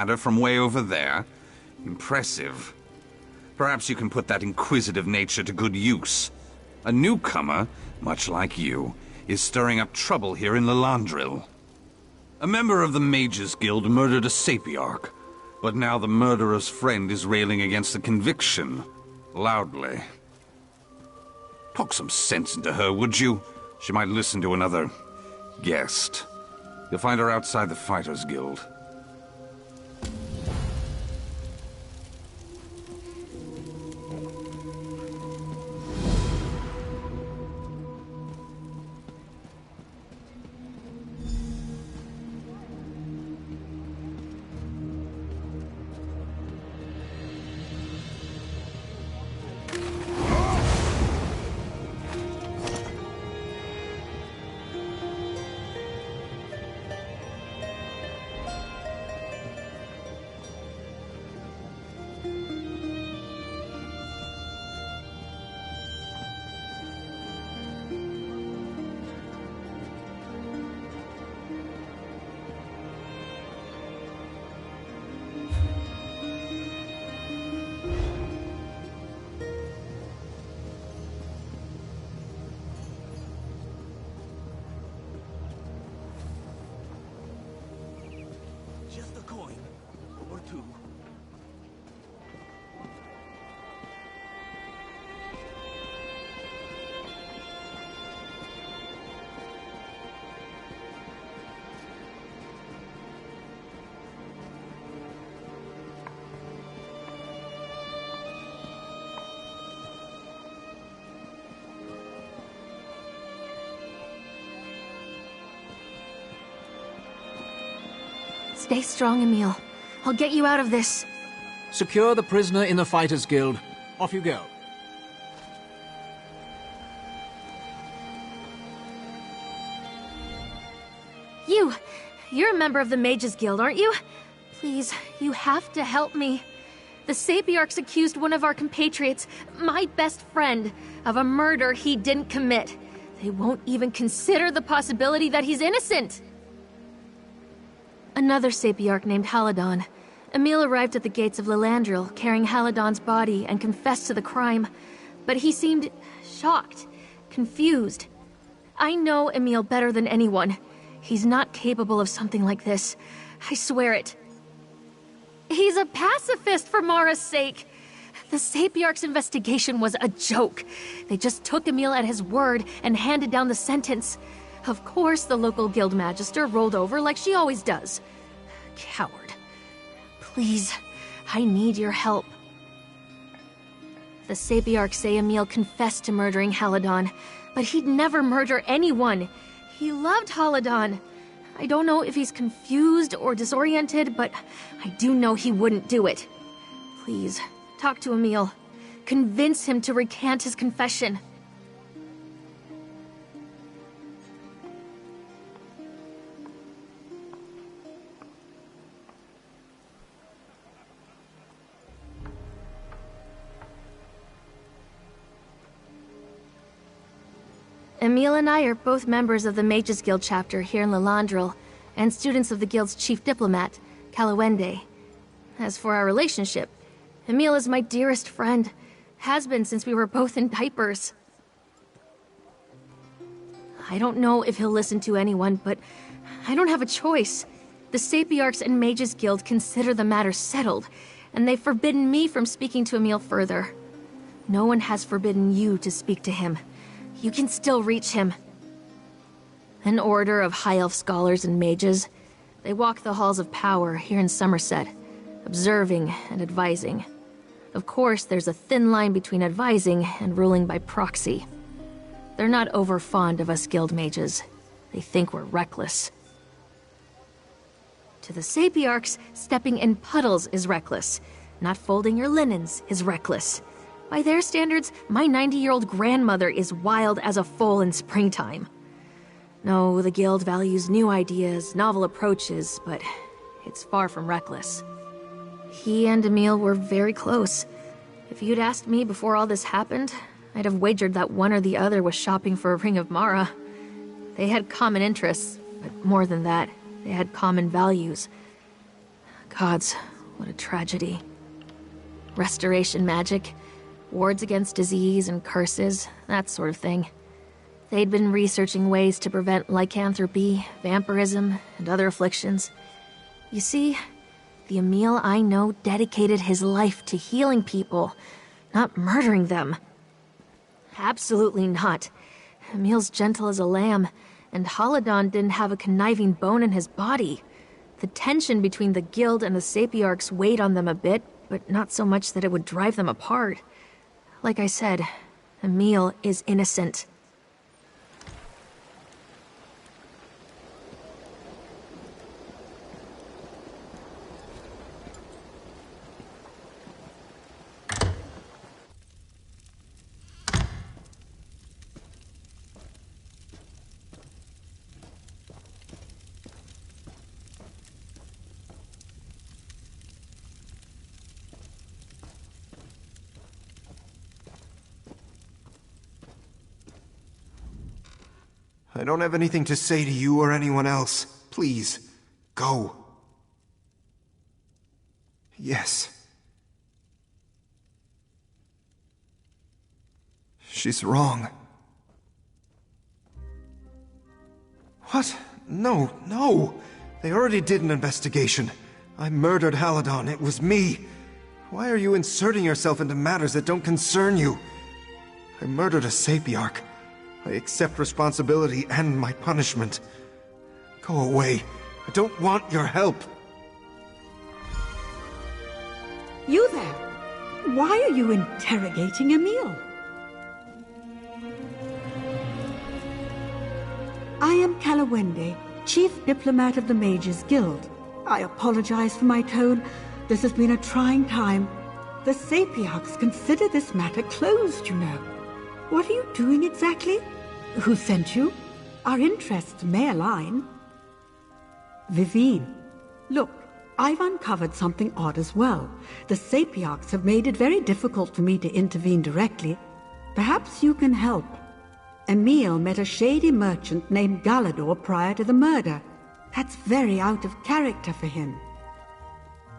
ladder from way over there? Impressive. Perhaps you can put that inquisitive nature to good use. A newcomer, much like you, is stirring up trouble here in Lilandril. A member of the Mages Guild murdered a Sapiarch, but now the murderer's friend is railing against the conviction, loudly. Talk some sense into her, would you? She might listen to another guest. You'll find her outside the Fighters Guild. Just a coin. Or two. Stay strong, Emil. I'll get you out of this. Secure the prisoner in the Fighters Guild. Off you go. You're a member of the Mages Guild, aren't you? Please, you have to help me. The Sapiarchs accused one of our compatriots, my best friend, of a murder he didn't commit. They won't even consider the possibility that he's innocent. Another Sapiarch named Haladon. Emil arrived at the gates of Lilandril, carrying Haladon's body, and confessed to the crime. But he seemed shocked, confused. I know Emil better than anyone. He's not capable of something like this. I swear it. He's a pacifist, for Mara's sake. The Sapiarch's investigation was a joke. They just took Emil at his word and handed down the sentence. Of course, the local guild magister rolled over like she always does. Coward. Please, I need your help. The Sapiarchs say Emil confessed to murdering Haladon, but he'd never murder anyone. He loved Haladon. I don't know if he's confused or disoriented, but I do know he wouldn't do it. Please, talk to Emil. Convince him to recant his confession. Emil and I are both members of the Mages Guild chapter here in Lilandril, and students of the guild's chief diplomat, Kalawende. As for our relationship, Emil is my dearest friend, has been since we were both in diapers. I don't know if he'll listen to anyone, but I don't have a choice. The Sapiarchs and Mages Guild consider the matter settled, and they've forbidden me from speaking to Emil further. No one has forbidden you to speak to him. You can still reach him. An order of High Elf scholars and mages. They walk the halls of power here in Somerset, observing and advising. Of course, there's a thin line between advising and ruling by proxy. They're not over fond of us guild mages. They think we're reckless. To the Sapiarchs, stepping in puddles is reckless. Not folding your linens is reckless. By their standards, my 90-year-old grandmother is wild as a foal in springtime. No, the guild values new ideas, novel approaches, but it's far from reckless. He and Emil were very close. If you'd asked me before all this happened, I'd have wagered that one or the other was shopping for a ring of Mara. They had common interests, but more than that, they had common values. Gods, what a tragedy. Restoration magic, wards against disease and curses, that sort of thing. They'd been researching ways to prevent lycanthropy, vampirism, and other afflictions. You see, the Emil I know dedicated his life to healing people, not murdering them. Absolutely not. Emil's gentle as a lamb, and Haladon didn't have a conniving bone in his body. The tension between the guild and the Sapiarchs weighed on them a bit, but not so much that it would drive them apart. Like I said, Emil is innocent. I don't have anything to say to you or anyone else. Please, go. Yes. She's wrong. What? No, no! They already did an investigation. I murdered Haladon. It was me. Why are you inserting yourself into matters that don't concern you? I murdered a Sapiarch. I accept responsibility and my punishment. Go away. I don't want your help. You there? Why are you interrogating Emil? I am Kalawende, Chief Diplomat of the Mages Guild. I apologize for my tone. This has been a trying time. The Sapiarchs consider this matter closed, you know. What are you doing exactly? Who sent you? Our interests may align. Vivine, look, I've uncovered something odd as well. The Sapiarchs have made it very difficult for me to intervene directly. Perhaps you can help. Emil met a shady merchant named Galador prior to the murder. That's very out of character for him.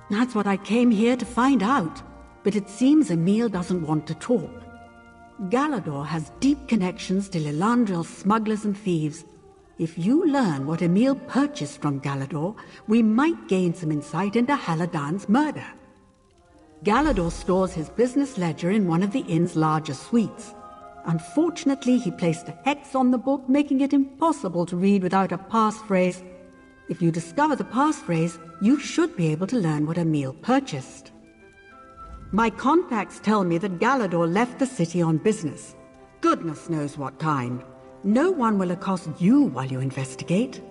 That's what I came here to find out. But it seems Emil doesn't want to talk. Galador has deep connections to Lilandril's smugglers and thieves. If you learn what Emil purchased from Galador, we might gain some insight into Haladon's murder. Galador stores his business ledger in one of the inn's larger suites. Unfortunately, he placed a hex on the book, making it impossible to read without a passphrase. If you discover the passphrase, you should be able to learn what Emil purchased. My contacts tell me that Galador left the city on business. Goodness knows what kind. No one will accost you while you investigate.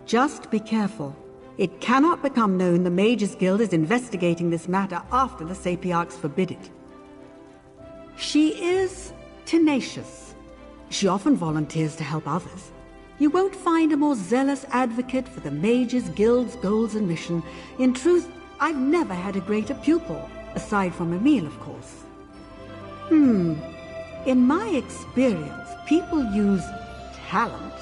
Just be careful. It cannot become known the Mages Guild is investigating this matter after the Sapiarchs forbid it. She is tenacious. She often volunteers to help others. You won't find a more zealous advocate for the Mages Guild's goals and mission. In truth, I've never had a greater pupil. Aside from Emil, of course. In my experience, people use talent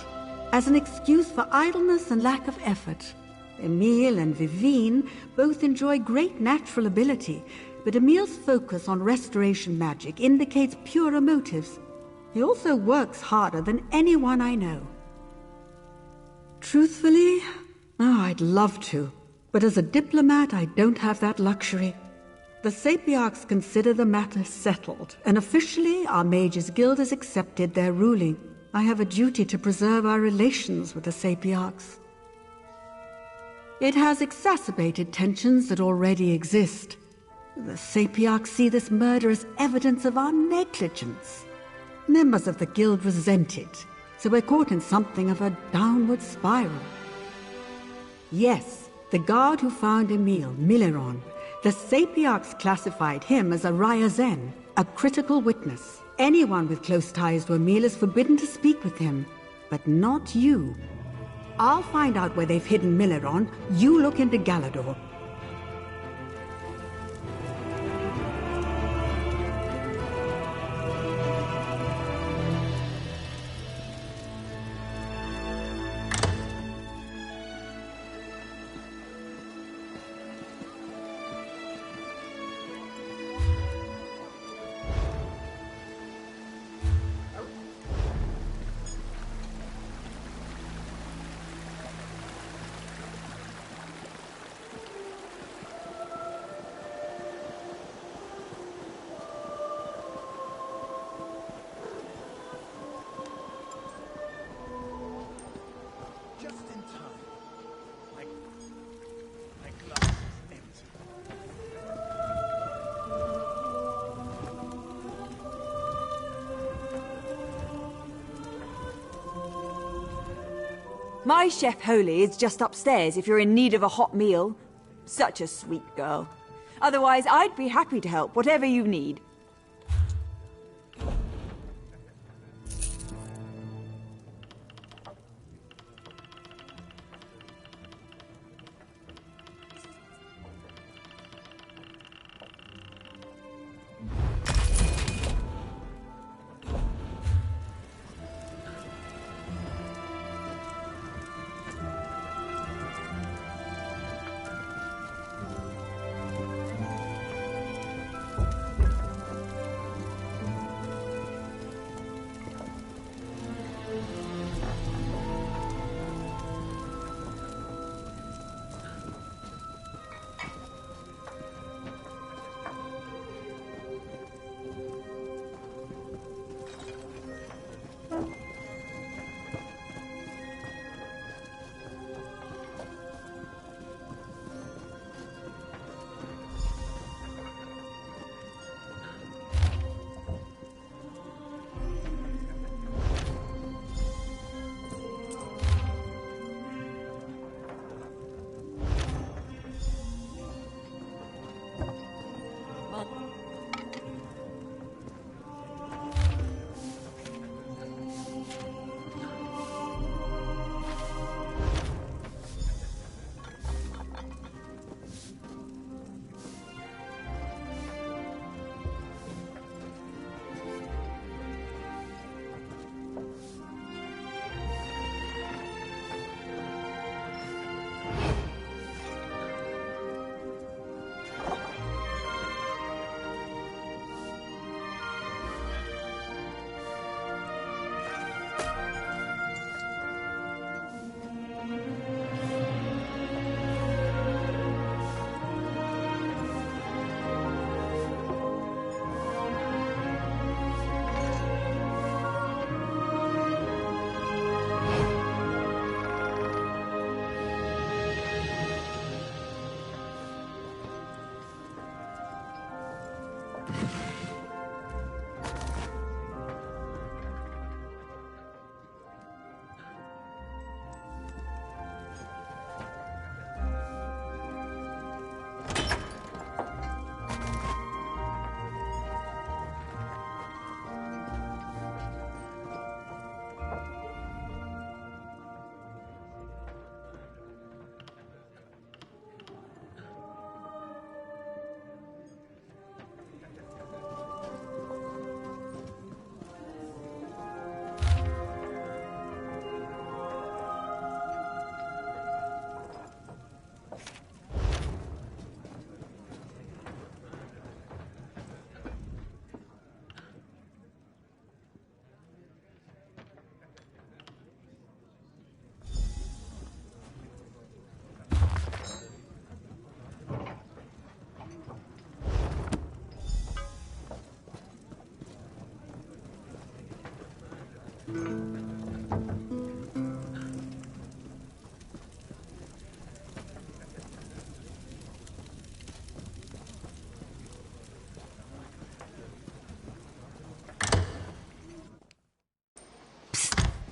as an excuse for idleness and lack of effort. Emil and Vivine both enjoy great natural ability, but Emil's focus on restoration magic indicates purer motives. He also works harder than anyone I know. Truthfully, I'd love to, but as a diplomat, I don't have that luxury. The Sapiarchs consider the matter settled, and officially our Mages Guild has accepted their ruling. I have a duty to preserve our relations with the Sapiarchs. It has exacerbated tensions that already exist. The Sapiarchs see this murder as evidence of our negligence. Members of the Guild resent it, so we're caught in something of a downward spiral. Yes, the guard who found Emil, Miliron, the Sapiarchs classified him as a Ryazen, a critical witness. Anyone with close ties to Emil is forbidden to speak with him, but not you. I'll find out where they've hidden Miliron. You look into Galador. My chef Holy is just upstairs if you're in need of a hot meal. Such a sweet girl. Otherwise, I'd be happy to help, whatever you need.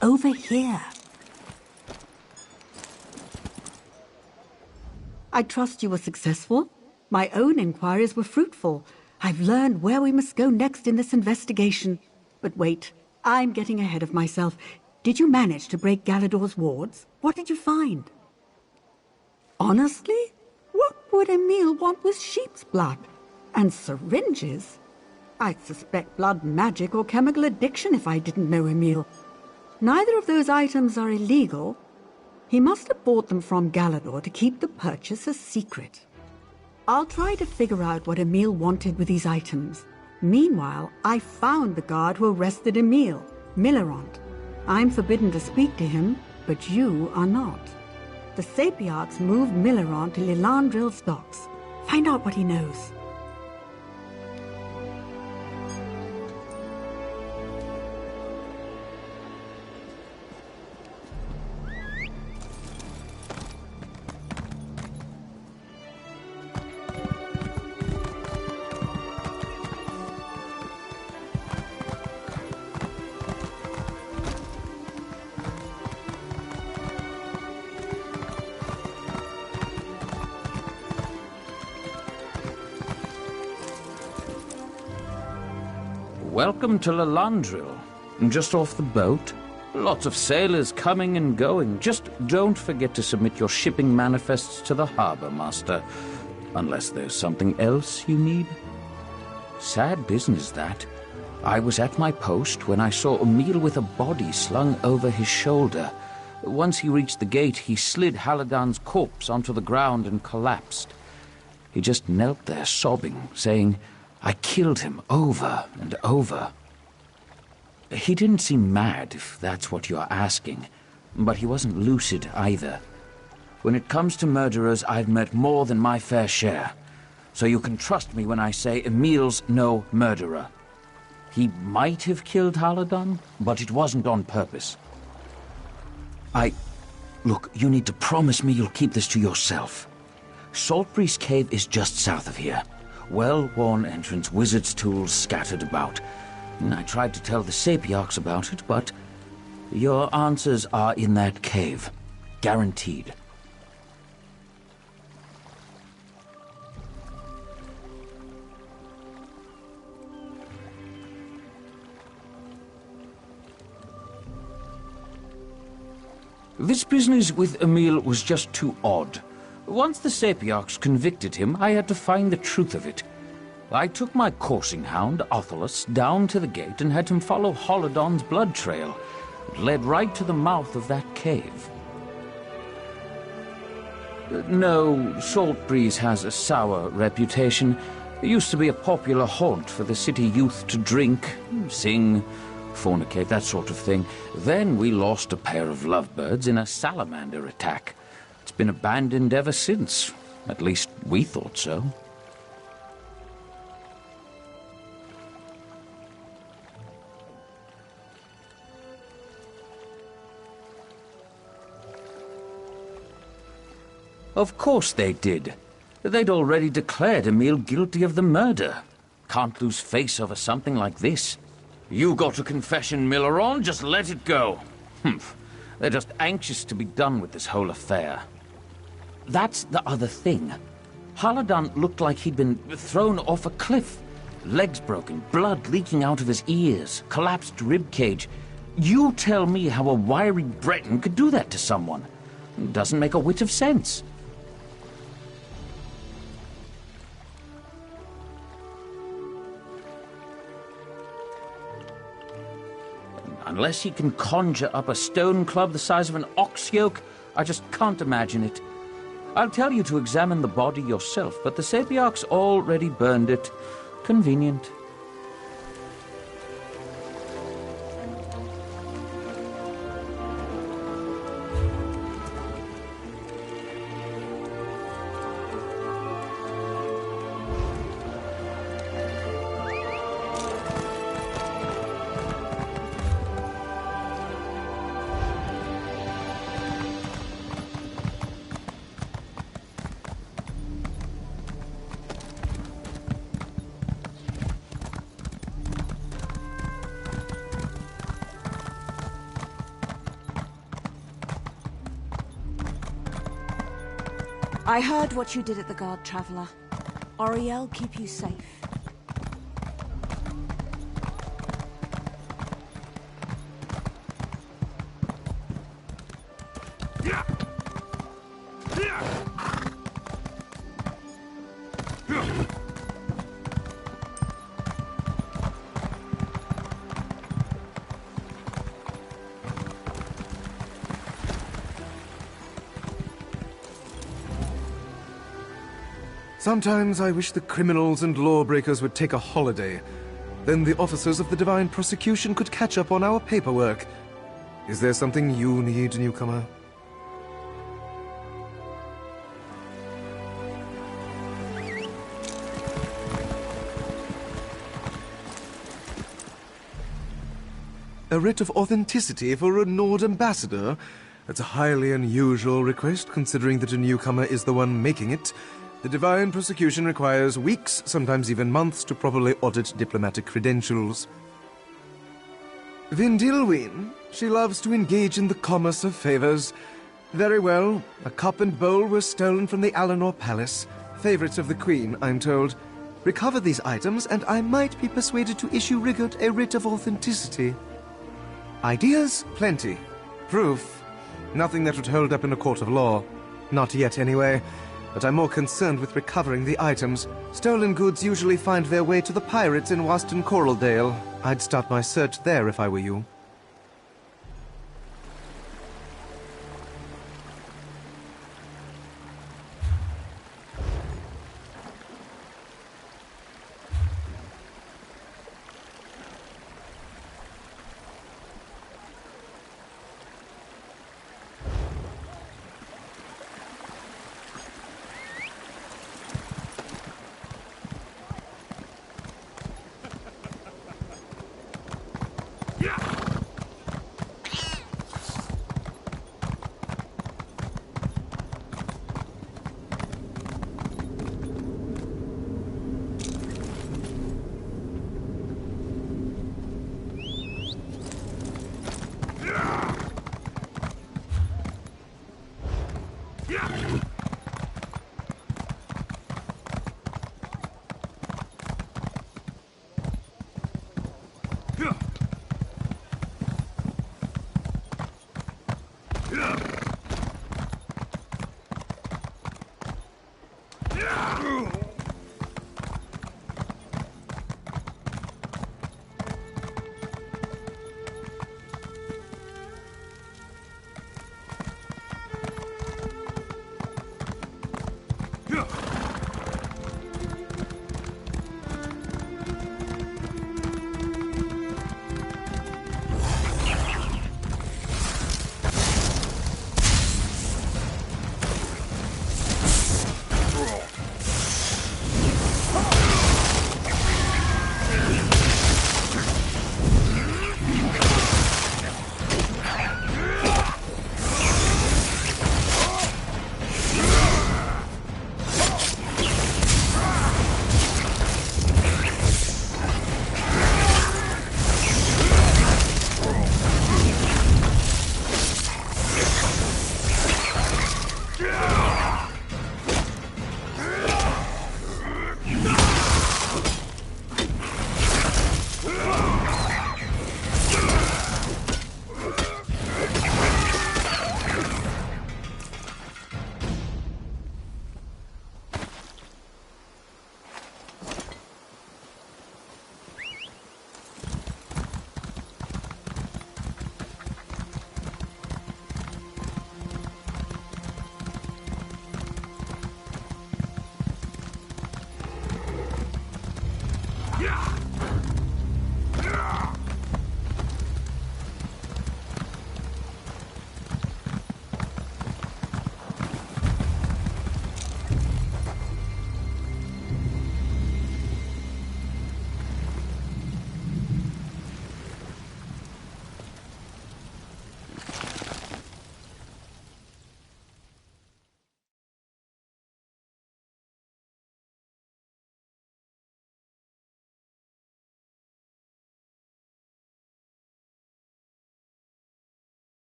Over here. I trust you were successful. My own inquiries were fruitful. I've learned where we must go next in this investigation. But wait, I'm getting ahead of myself. Did you manage to break Galador's wards? What did you find? Honestly? What would Emil want with sheep's blood? And syringes? I'd suspect blood magic or chemical addiction if I didn't know Emil. Neither of those items are illegal. He must have bought them from Galador to keep the purchase a secret. I'll try to figure out what Emil wanted with these items. Meanwhile, I found the guard who arrested Emil, Millerant. I'm forbidden to speak to him, but you are not. The Sapiarchs moved Millerant to Lilandril's docks. Find out what he knows. Welcome to Lilandril. Just off the boat. Lots of sailors coming and going. Just don't forget to submit your shipping manifests to the harbor master. Unless there's something else you need. Sad business, that. I was at my post when I saw Emil with a body slung over his shoulder. Once he reached the gate, he slid Haladan's corpse onto the ground and collapsed. He just knelt there sobbing, saying, "I killed him over and over." He didn't seem mad, if that's what you're asking, but he wasn't lucid either. When it comes to murderers, I've met more than my fair share. So you can trust me when I say Emil's no murderer. He might have killed Haladan, but it wasn't on purpose. Look, you need to promise me you'll keep this to yourself. Saltbreeze Cave is just south of here. Well-worn entrance, wizard's tools scattered about. I tried to tell the Sapiarchs about it, but your answers are in that cave. Guaranteed. This business with Emil was just too odd. Once the Sapiarchs convicted him, I had to find the truth of it. I took my coursing hound, Othelus, down to the gate and had him follow Haladan's blood trail. It led right to the mouth of that cave. No, Saltbreeze has a sour reputation. It used to be a popular haunt for the city youth to drink, sing, fornicate, that sort of thing. Then we lost a pair of lovebirds in a salamander attack. It's been abandoned ever since. At least we thought so. Of course they did. They'd already declared Emil guilty of the murder. Can't lose face over something like this. You got a confession, Milleron, just let it go. Humph. They're just anxious to be done with this whole affair. That's the other thing. Haladan looked like he'd been thrown off a cliff. Legs broken, blood leaking out of his ears, collapsed ribcage. You tell me how a wiry Breton could do that to someone. It doesn't make a whit of sense. Unless he can conjure up a stone club the size of an ox yoke, I just can't imagine it. I'll tell you to examine the body yourself, but the Sapiarchs already burned it. Convenient. I heard what you did at the Guard, Traveler. Auriel, keep you safe. Sometimes I wish the criminals and lawbreakers would take a holiday. Then the officers of the Divine Prosecution could catch up on our paperwork. Is there something you need, newcomer? A writ of authenticity for a Nord ambassador? That's a highly unusual request, considering that a newcomer is the one making it. The Divine Prosecution requires weeks, sometimes even months, to properly audit diplomatic credentials. Vindilwyn, she loves to engage in the commerce of favors. Very well, a cup and bowl were stolen from the Alinor Palace. Favorites of the Queen, I'm told. Recover these items, and I might be persuaded to issue Rigurt a writ of authenticity. Ideas? Plenty. Proof? Nothing that would hold up in a court of law. Not yet, anyway. But I'm more concerned with recovering the items. Stolen goods usually find their way to the pirates in Waston Coraldale. I'd start my search there if I were you. Yeah!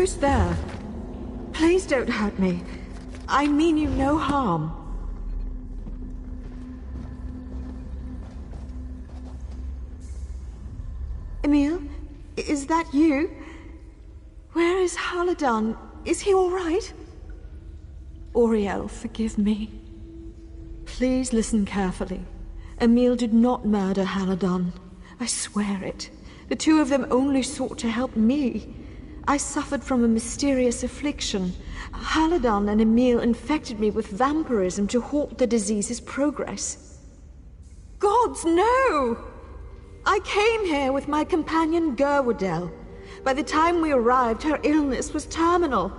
Who's there? Please don't hurt me. I mean you no harm. Emil, is that you? Where is Haladon? Is he all right? Auriel, forgive me. Please listen carefully. Emil did not murder Haladon. I swear it. The two of them only sought to help me. I suffered from a mysterious affliction. Haladon and Emil infected me with vampirism to halt the disease's progress. Gods, no! I came here with my companion Gerwardel. By the time we arrived, her illness was terminal.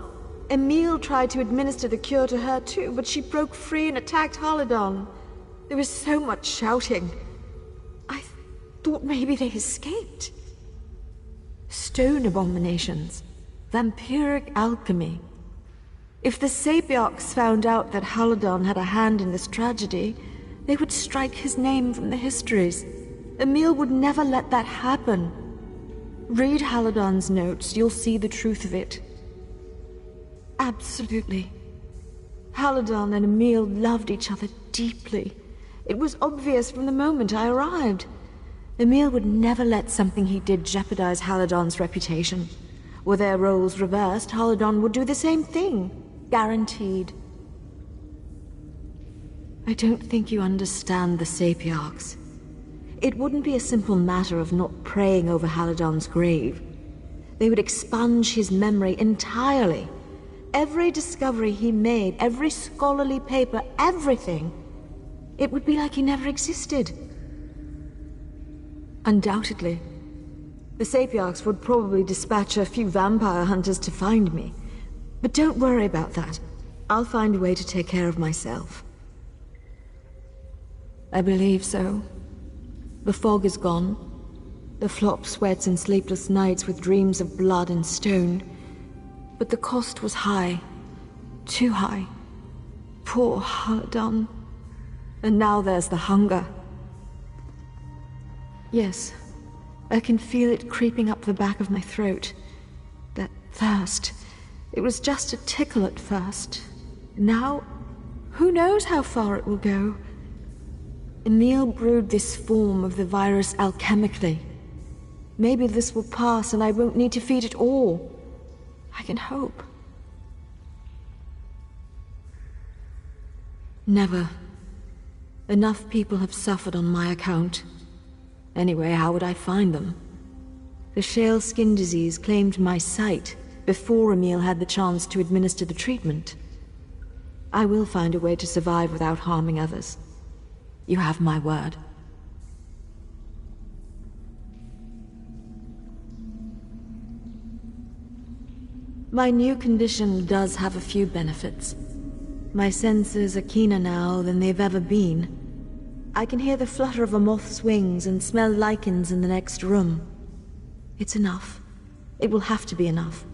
Emil tried to administer the cure to her too, but she broke free and attacked Haladon. There was so much shouting. I thought maybe they escaped. Stone abominations. Vampiric alchemy. If the Sapiarchs found out that Haladon had a hand in this tragedy, they would strike his name from the histories. Emil would never let that happen. Read Haladon's notes, you'll see the truth of it. Absolutely. Haladon and Emil loved each other deeply. It was obvious from the moment I arrived. Emil would never let something he did jeopardize Haladon's reputation. Were their roles reversed, Haladon would do the same thing. Guaranteed. I don't think you understand the Sapiarchs. It wouldn't be a simple matter of not praying over Haladon's grave. They would expunge his memory entirely. Every discovery he made, every scholarly paper, everything. It would be like he never existed. Undoubtedly. The Sapiarchs would probably dispatch a few vampire hunters to find me. But don't worry about that. I'll find a way to take care of myself. I believe so. The fog is gone. The flop sweats and sleepless nights with dreams of blood and stone. But the cost was high. Too high. Poor Haladon. And now there's the hunger. Yes, I can feel it creeping up the back of my throat. That thirst. It was just a tickle at first. Now, who knows how far it will go? Emil brewed this form of the virus alchemically. Maybe this will pass and I won't need to feed it all. I can hope. Never. Enough people have suffered on my account. Anyway, how would I find them? The shale skin disease claimed my sight before Emil had the chance to administer the treatment. I will find a way to survive without harming others. You have my word. My new condition does have a few benefits. My senses are keener now than they've ever been. I can hear the flutter of a moth's wings and smell lichens in the next room. It's enough. It will have to be enough.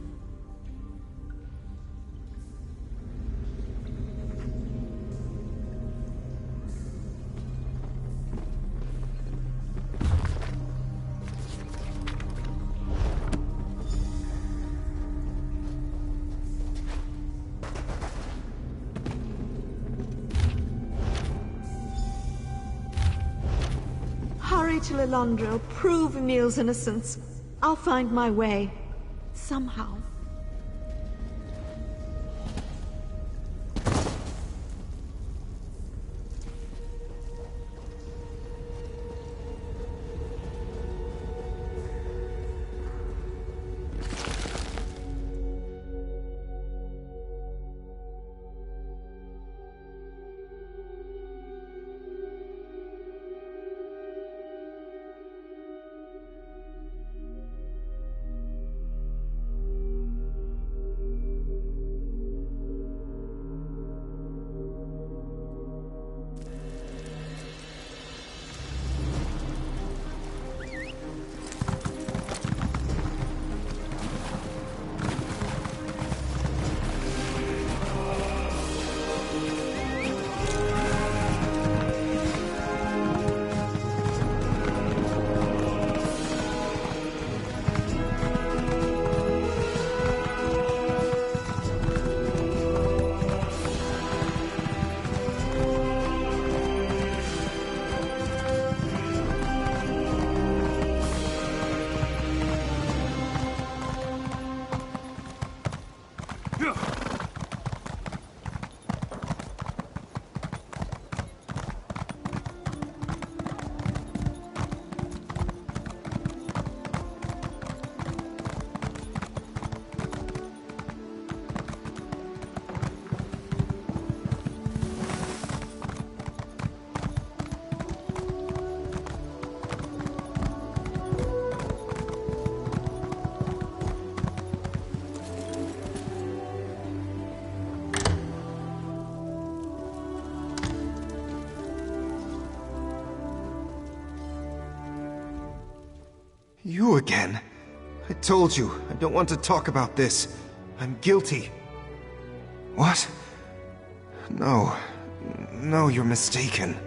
Hurry to Lilandril, prove Emil's innocence. I'll find my way. Somehow. You again? I told you, I don't want to talk about this. I'm guilty. What? No. No, you're mistaken.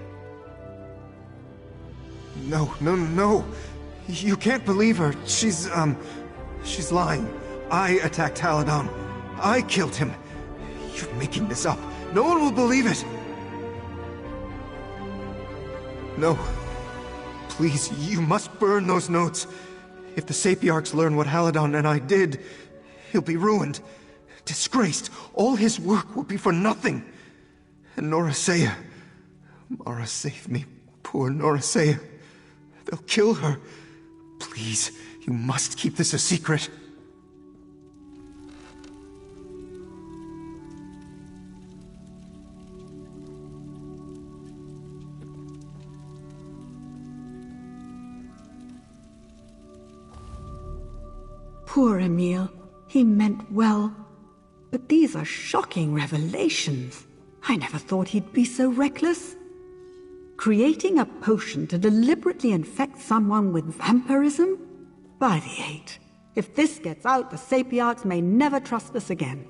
No. You can't believe her. She's lying. I attacked Haladon. I killed him. You're making this up. No one will believe it. No. Please, you must burn those notes. If the Sapiarchs learn what Haladon and I did, he'll be ruined. Disgraced. All his work will be for nothing. And Norasea. Mara, save me. Poor Norasea. They'll kill her. Please, you must keep this a secret. Poor Emil. He meant well. But these are shocking revelations. I never thought he'd be so reckless. Creating a potion to deliberately infect someone with vampirism? By the eight. If this gets out, the Sapiarchs may never trust us again.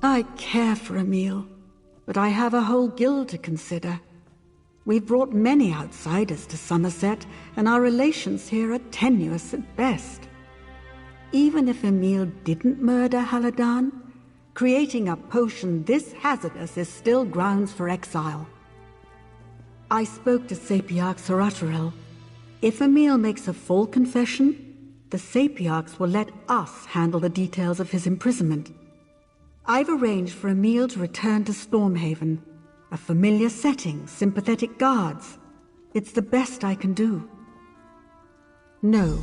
I care for Emil, but I have a whole guild to consider. We've brought many outsiders to Somerset, and our relations here are tenuous at best. Even if Emil didn't murder Haladon, creating a potion this hazardous is still grounds for exile. I spoke to Sapiarch Saratarel. If Emil makes a full confession, the Sapiarchs will let us handle the details of his imprisonment. I've arranged for Emil to return to Stormhaven. A familiar setting, sympathetic guards. It's the best I can do. No,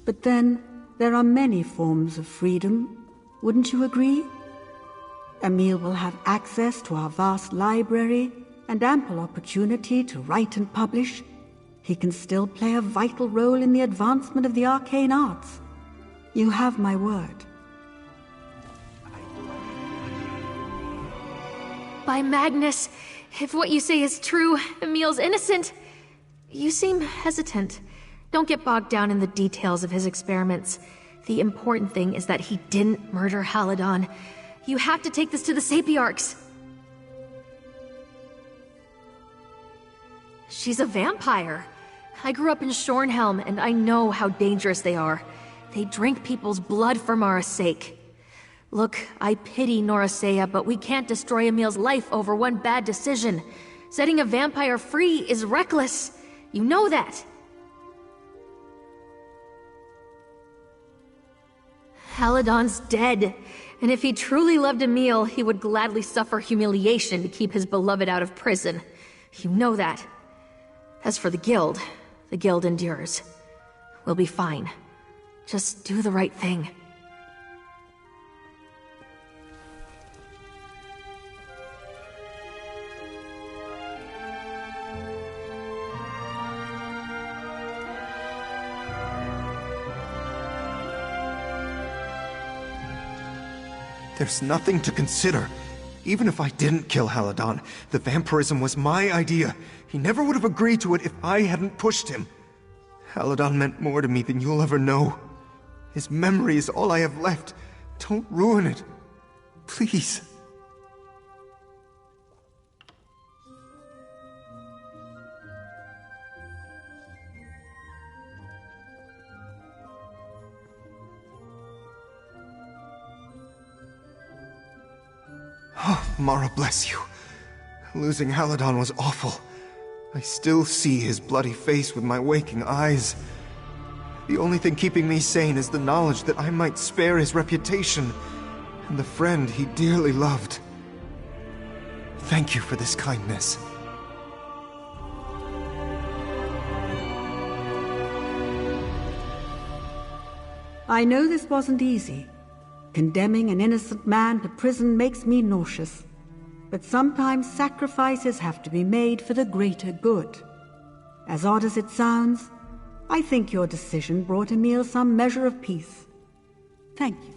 but then there are many forms of freedom. Wouldn't you agree? Emil will have access to our vast library and ample opportunity to write and publish. He can still play a vital role in the advancement of the arcane arts. You have my word. By Magnus, if what you say is true, Emil's innocent. You seem hesitant. Don't get bogged down in the details of his experiments. The important thing is that he didn't murder Haladon. You have to take this to the Sapiarchs. She's a vampire. I grew up in Shornhelm, and I know how dangerous they are. They drink people's blood for Mara's sake. Look, I pity Norasea, but we can't destroy Emil's life over one bad decision. Setting a vampire free is reckless. You know that. Haladon's dead, and if he truly loved Emil, he would gladly suffer humiliation to keep his beloved out of prison. You know that. As for the Guild endures. We'll be fine. Just do the right thing. There's nothing to consider. Even if I didn't kill Haladon, the vampirism was my idea. He never would have agreed to it if I hadn't pushed him. Haladon meant more to me than you'll ever know. His memory is all I have left. Don't ruin it. Please. Oh, Mara bless you. Losing Haladon was awful. I still see his bloody face with my waking eyes. The only thing keeping me sane is the knowledge that I might spare his reputation and the friend he dearly loved. Thank you for this kindness. I know this wasn't easy. Condemning an innocent man to prison makes me nauseous. But sometimes sacrifices have to be made for the greater good. As odd as it sounds, I think your decision brought Emil some measure of peace. Thank you.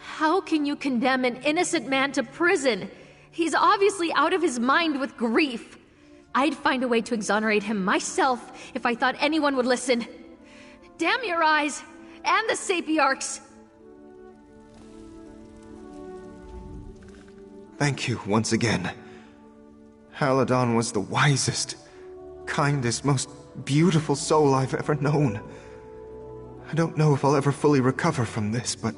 How can you condemn an innocent man to prison? He's obviously out of his mind with grief. I'd find a way to exonerate him myself if I thought anyone would listen. Damn your eyes! And the Sapiarchs! Thank you once again. Haladon was the wisest, kindest, most beautiful soul I've ever known. I don't know if I'll ever fully recover from this, but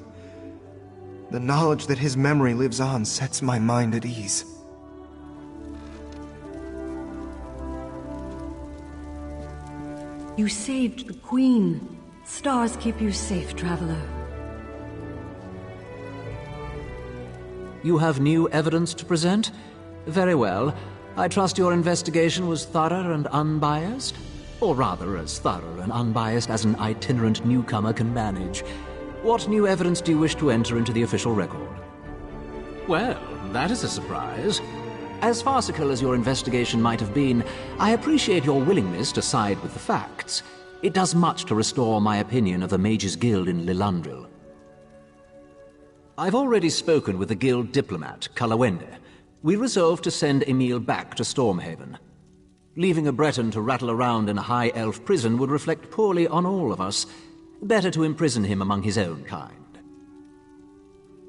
the knowledge that his memory lives on sets my mind at ease. You saved the Queen. Stars keep you safe, traveler. You have new evidence to present? Very well. I trust your investigation was thorough and unbiased? Or rather, as thorough and unbiased as an itinerant newcomer can manage. What new evidence do you wish to enter into the official record? Well, that is a surprise. As farcical as your investigation might have been, I appreciate your willingness to side with the facts. It does much to restore my opinion of the Mages Guild in Lilandril. I've already spoken with the Guild diplomat, Kalawende. We resolved to send Emil back to Stormhaven. Leaving a Breton to rattle around in a high elf prison would reflect poorly on all of us. Better to imprison him among his own kind.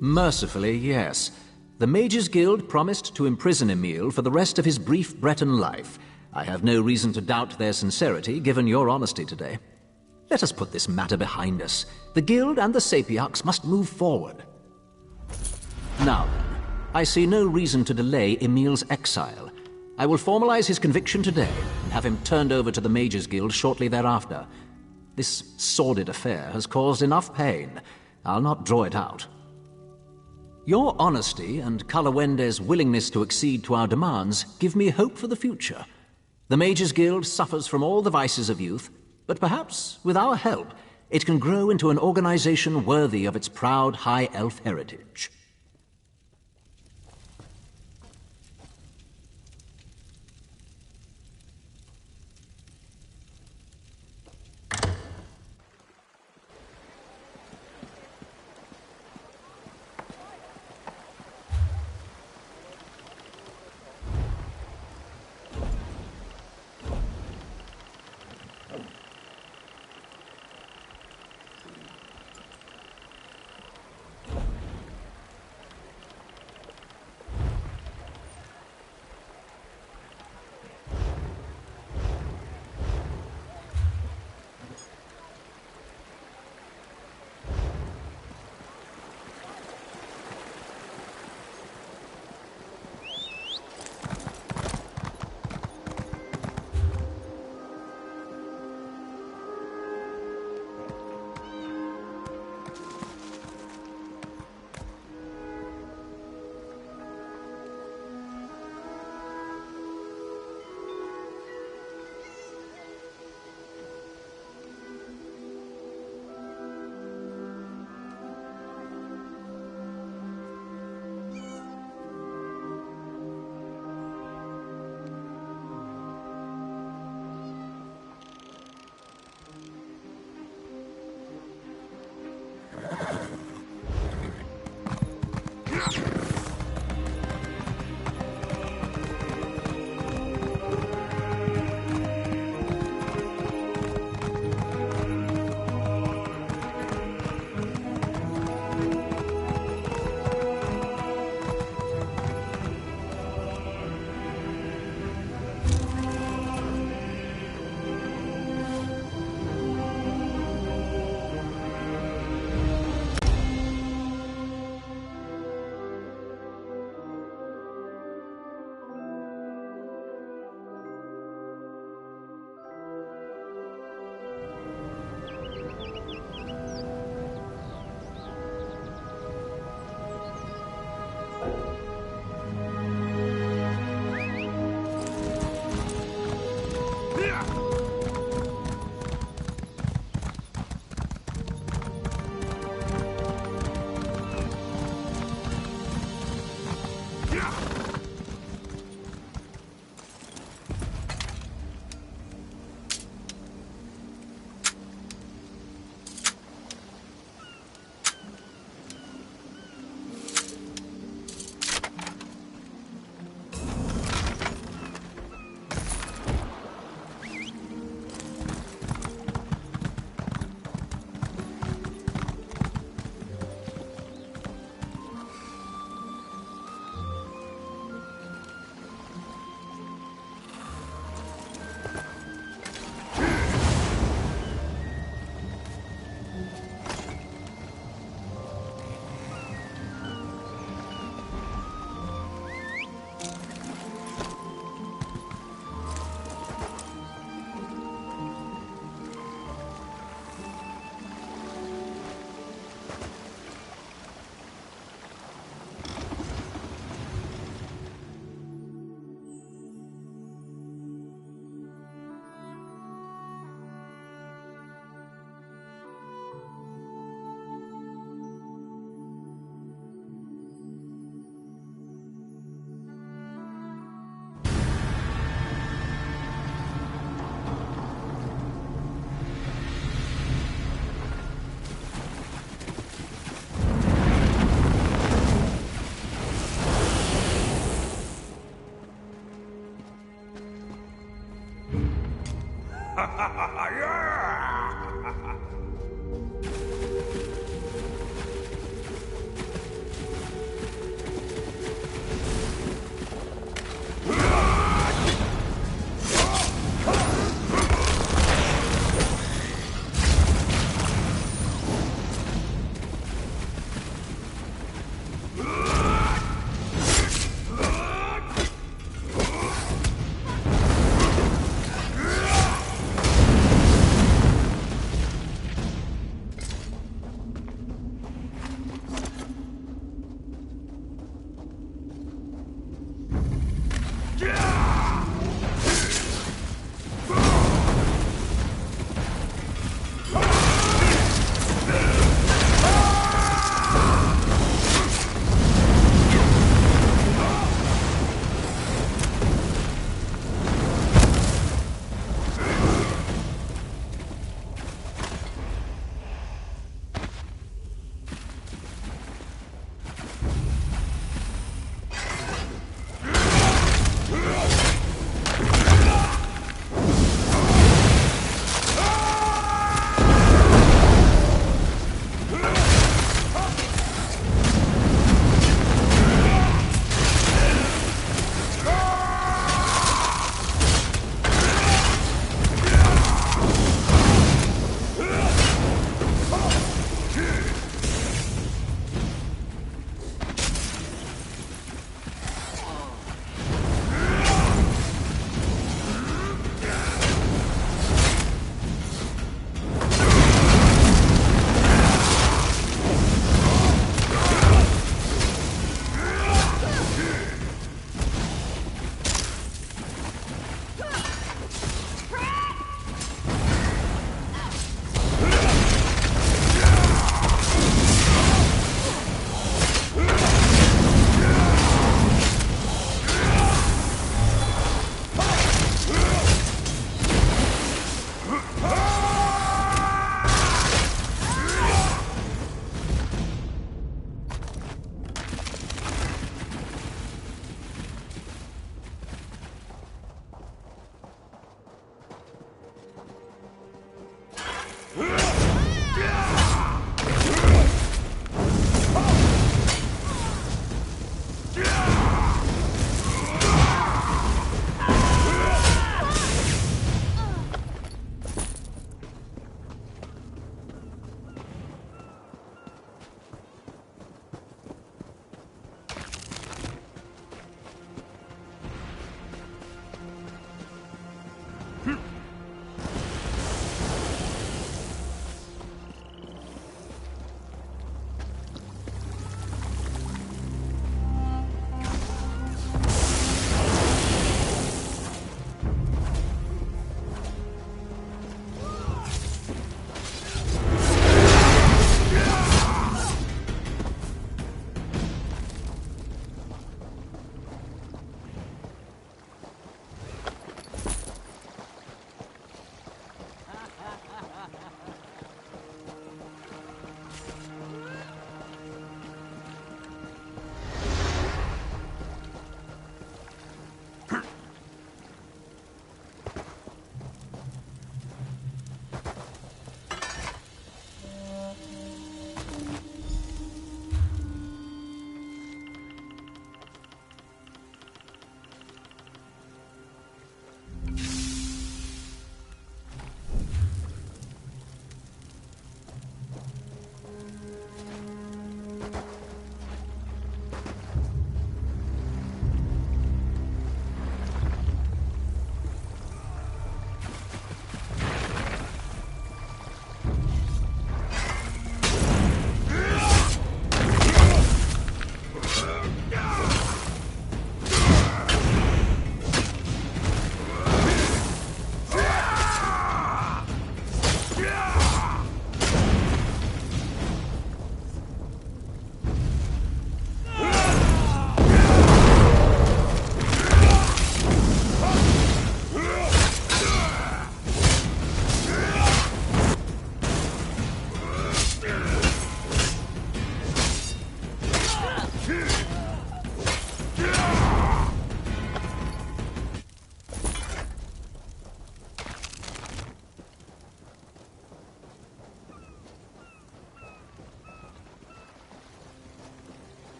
Mercifully, yes. The Mages Guild promised to imprison Emil for the rest of his brief Breton life. I have no reason to doubt their sincerity, given your honesty today. Let us put this matter behind us. The Guild and the Sapiarchs must move forward. Now then, I see no reason to delay Emil's exile. I will formalize his conviction today and have him turned over to the Mages Guild shortly thereafter. This sordid affair has caused enough pain. I'll not draw it out. Your honesty and Kalawende's willingness to accede to our demands give me hope for the future. The Mages Guild suffers from all the vices of youth, but perhaps, with our help, it can grow into an organization worthy of its proud high elf heritage.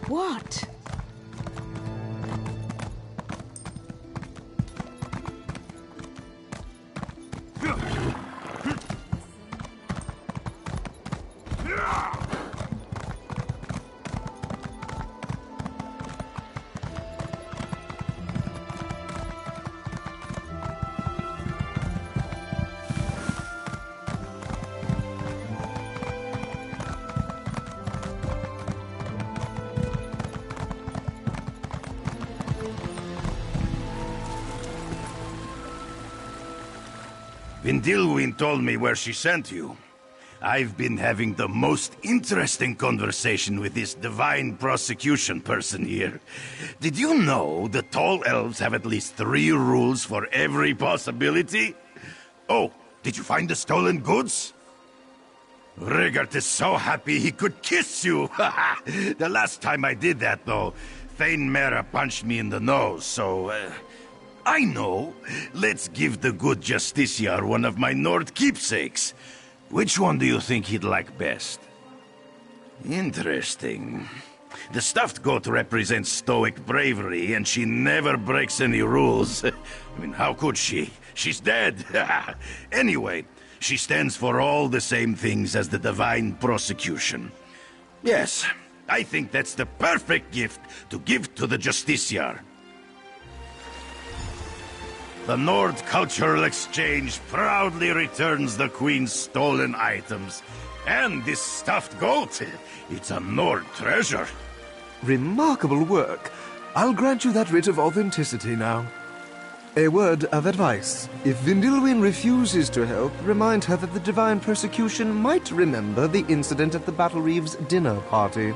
What? Vindilwyn told me where she sent you. I've been having the most interesting conversation with this divine prosecution person here. Did you know the tall elves have at least 3 rules for every possibility? Oh, did you find the stolen goods? Rigert is so happy he could kiss you! The last time I did that, though, Thane Mera punched me in the nose, so... I know. Let's give the good Justiciar one of my Nord keepsakes. Which one do you think he'd like best? Interesting. The stuffed goat represents stoic bravery, and she never breaks any rules. I mean, how could she? She's dead. Anyway, she stands for all the same things as the divine prosecution. Yes, I think that's the perfect gift to give to the Justiciar. The Nord Cultural Exchange proudly returns the Queen's stolen items. And this stuffed goat, it's a Nord treasure. Remarkable work. I'll grant you that writ of authenticity now. A word of advice. If Vindilwyn refuses to help, remind her that the divine persecution might remember the incident at the Battle Reeve's dinner party.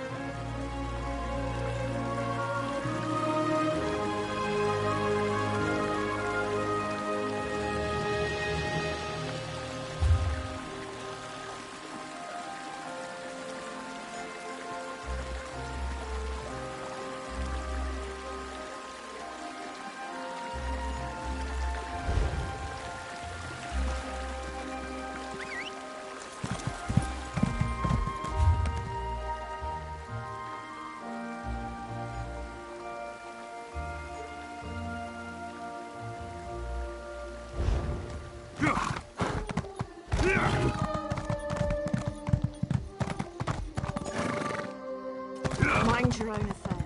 Mind your own affairs.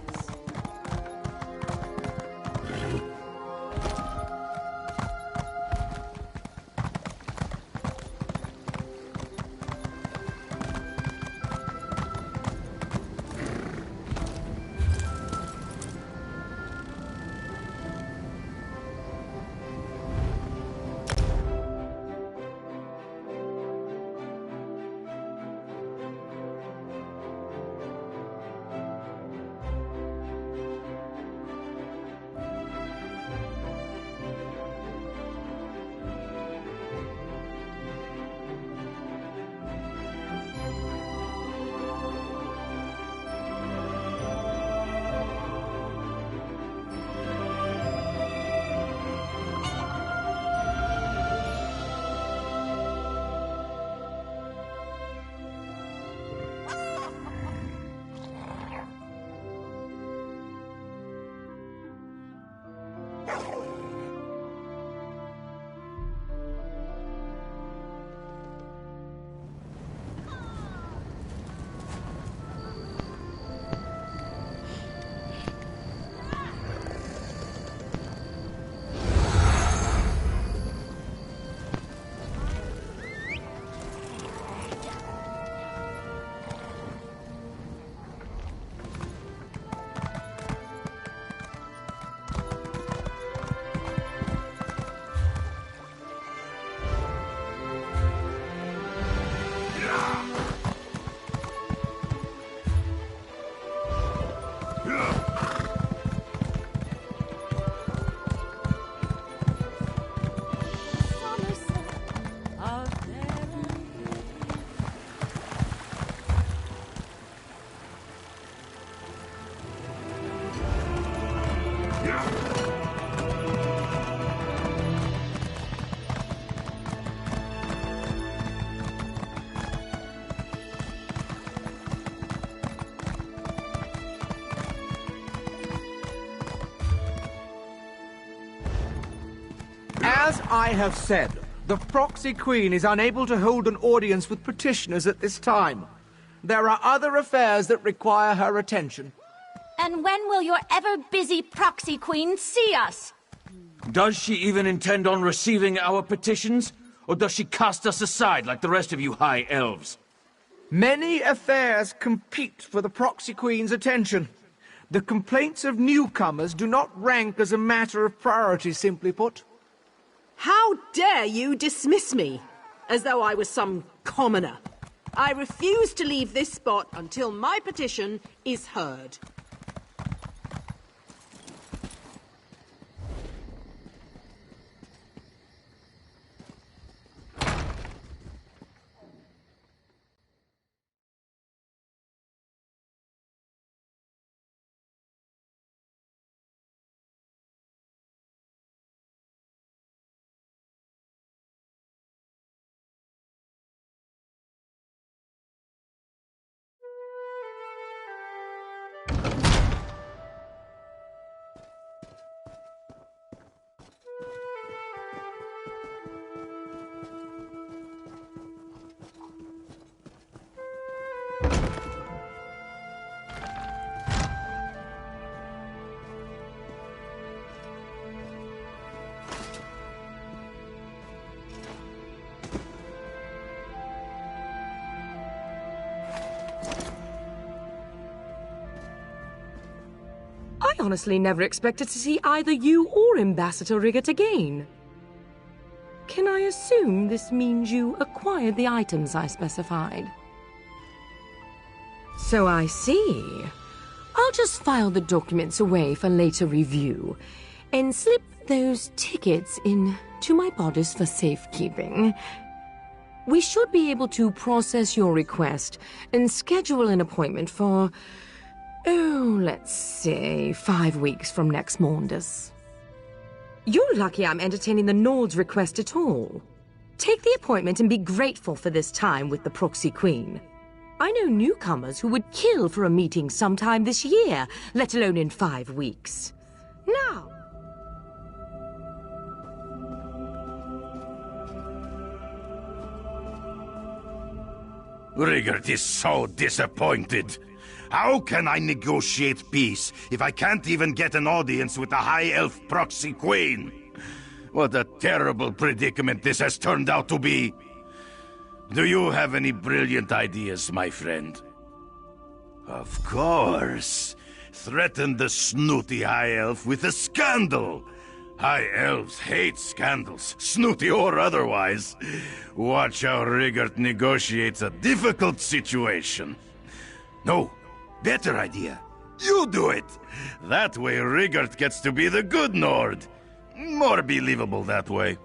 As I have said, the Proxy Queen is unable to hold an audience with petitioners at this time. There are other affairs that require her attention. And when will your ever-busy Proxy Queen see us? Does she even intend on receiving our petitions? Or does she cast us aside like the rest of you High Elves? Many affairs compete for the Proxy Queen's attention. The complaints of newcomers do not rank as a matter of priority, simply put. How dare you dismiss me, as though I was some commoner? I refuse to leave this spot until my petition is heard. I honestly never expected to see either you or Ambassador Riggett again. Can I assume this means you acquired the items I specified? So I see. I'll just file the documents away for later review, and slip those tickets into my bodice for safekeeping. We should be able to process your request and schedule an appointment for, let's say 5 weeks from next Maunders. You're lucky I'm entertaining the Nord's request at all. Take the appointment and be grateful for this time with the Proxy Queen. I know newcomers who would kill for a meeting sometime this year, let alone in 5 weeks. Now! Riggert is so disappointed. How can I negotiate peace if I can't even get an audience with the High Elf Proxy Queen? What a terrible predicament this has turned out to be. Do you have any brilliant ideas, my friend? Of course. Threaten the snooty High Elf with a scandal. High Elves hate scandals, snooty or otherwise. Watch how Riggert negotiates a difficult situation. No, better idea. You do it. That way Riggert gets to be the good Nord. More believable that way.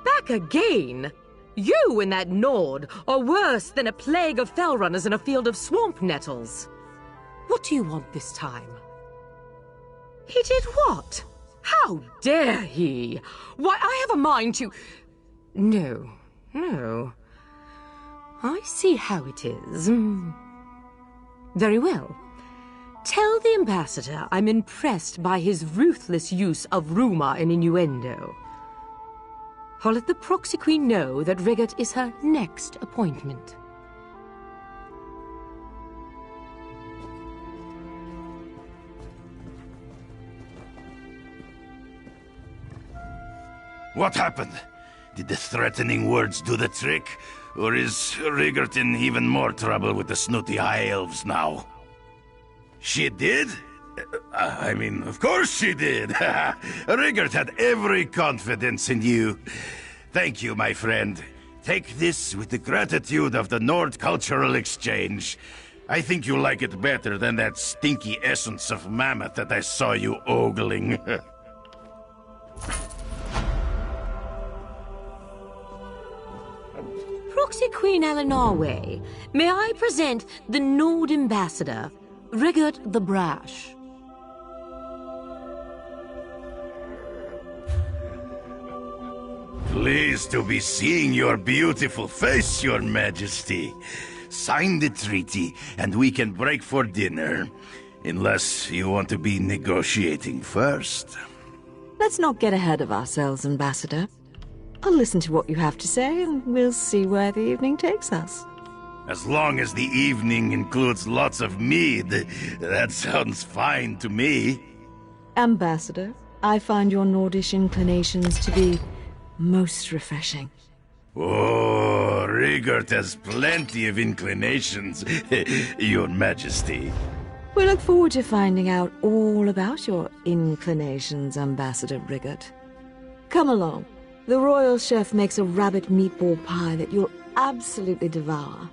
Back again? You and that Nord are worse than a plague of fell runners in a field of swamp nettles. What do you want this time? He did what? How dare he? Why, I have a mind to... No. I see how it is. Very well. Tell the ambassador I'm impressed by his ruthless use of rumor and innuendo. I'll let the Proxy Queen know that Riggert is her next appointment. What happened? Did the threatening words do the trick? Or is Riggert in even more trouble with the snooty High Elves now? She did? I mean, of course she did. Riggert had every confidence in you. Thank you, my friend. Take this with the gratitude of the Nord Cultural Exchange. I think you'll like it better than that stinky essence of mammoth that I saw you ogling. Proxy Queen Eleanorway, may I present the Nord Ambassador, Riggert the Brash. Pleased to be seeing your beautiful face, Your Majesty. sign the treaty, and we can break for dinner. Unless you want to be negotiating first. Let's not get ahead of ourselves, Ambassador. I'll listen to what you have to say, and we'll see where the evening takes us. As long as the evening includes lots of mead, that sounds fine to me. Ambassador, I find your Nordish inclinations to be most refreshing. Oh, Rigert has plenty of inclinations, Your Majesty. We look forward to finding out all about your inclinations, Ambassador Rigert. Come along. The royal chef makes a rabbit meatball pie that you'll absolutely devour.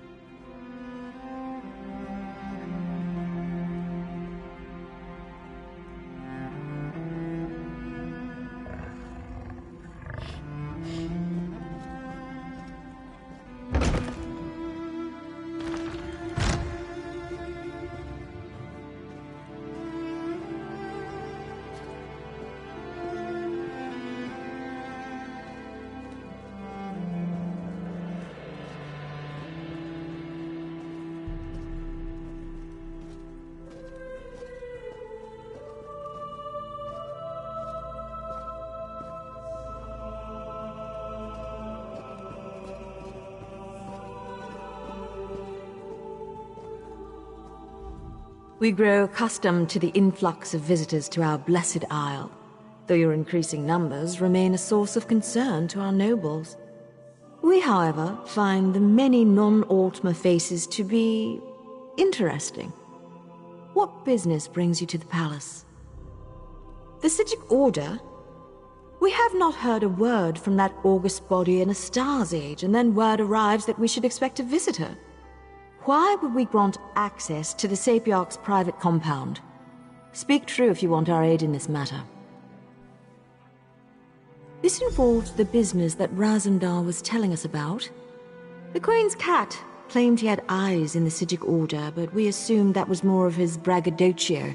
We grow accustomed to the influx of visitors to our blessed isle, though your increasing numbers remain a source of concern to our nobles. We, however, find the many non-Altmer faces to be interesting. What business brings you to the palace? The Sijic Order? We have not heard a word from that august body in a star's age, and then word arrives that we should expect a visitor. Why would we grant access to the Sapiarch's private compound? Speak true if you want our aid in this matter. This involved the business that Razumdar was telling us about. The Queen's cat claimed he had eyes in the Sijic Order, but we assumed that was more of his braggadocio.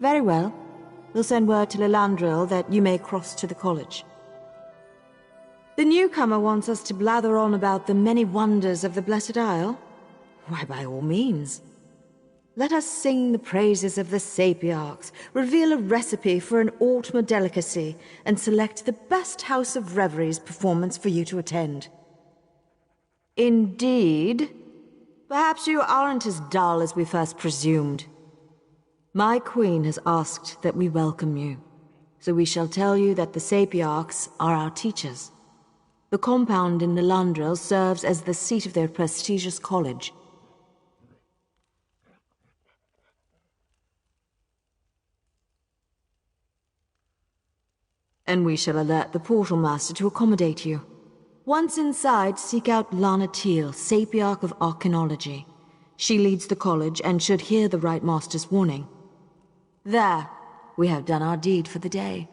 Very well. We'll send word to Lilandril that you may cross to the college. The newcomer wants us to blather on about the many wonders of the Blessed Isle. Why, by all means. Let us sing the praises of the Sapiarchs, reveal a recipe for an Altmer delicacy, and select the best House of Reveries performance for you to attend. Indeed. Perhaps you aren't as dull as we first presumed. My queen has asked that we welcome you, so we shall tell you that the Sapiarchs are our teachers. The compound in Lilandril serves as the seat of their prestigious college. And we shall alert the Portal Master to accommodate you. Once inside, seek out Lana Teal, Sapiarch of Archaeology. She leads the college and should hear the Right Master's warning. There, we have done our deed for the day.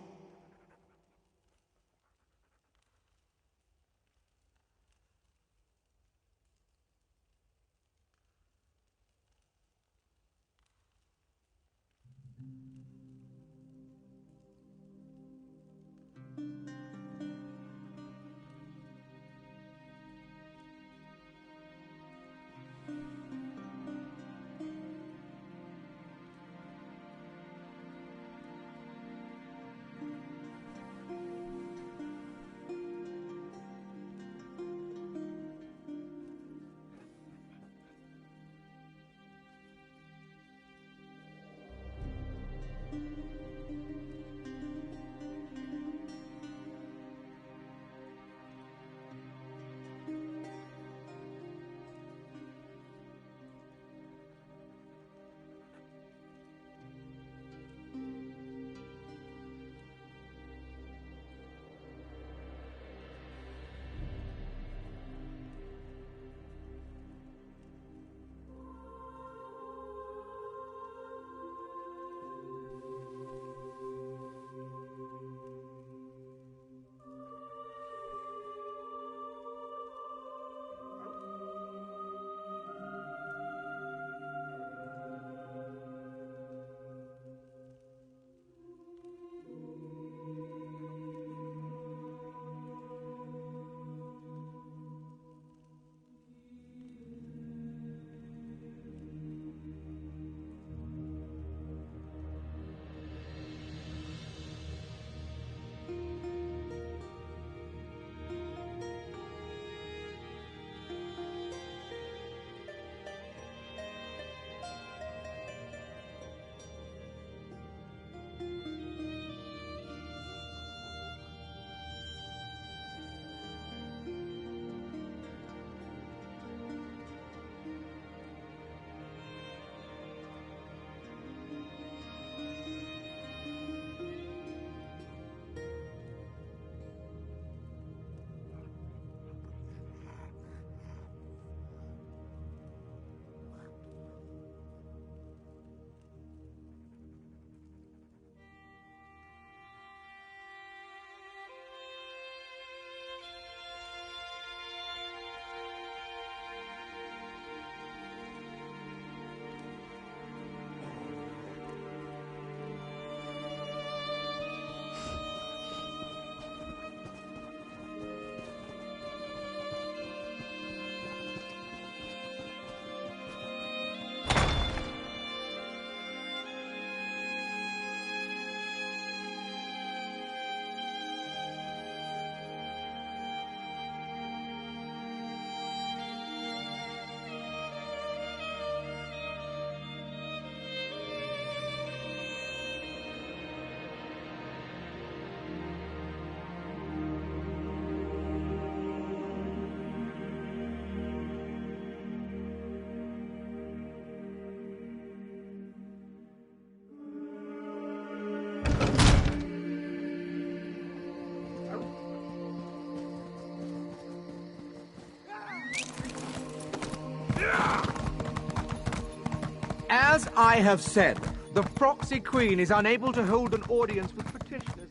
As I have said, the proxy queen is unable to hold an audience with petitioners.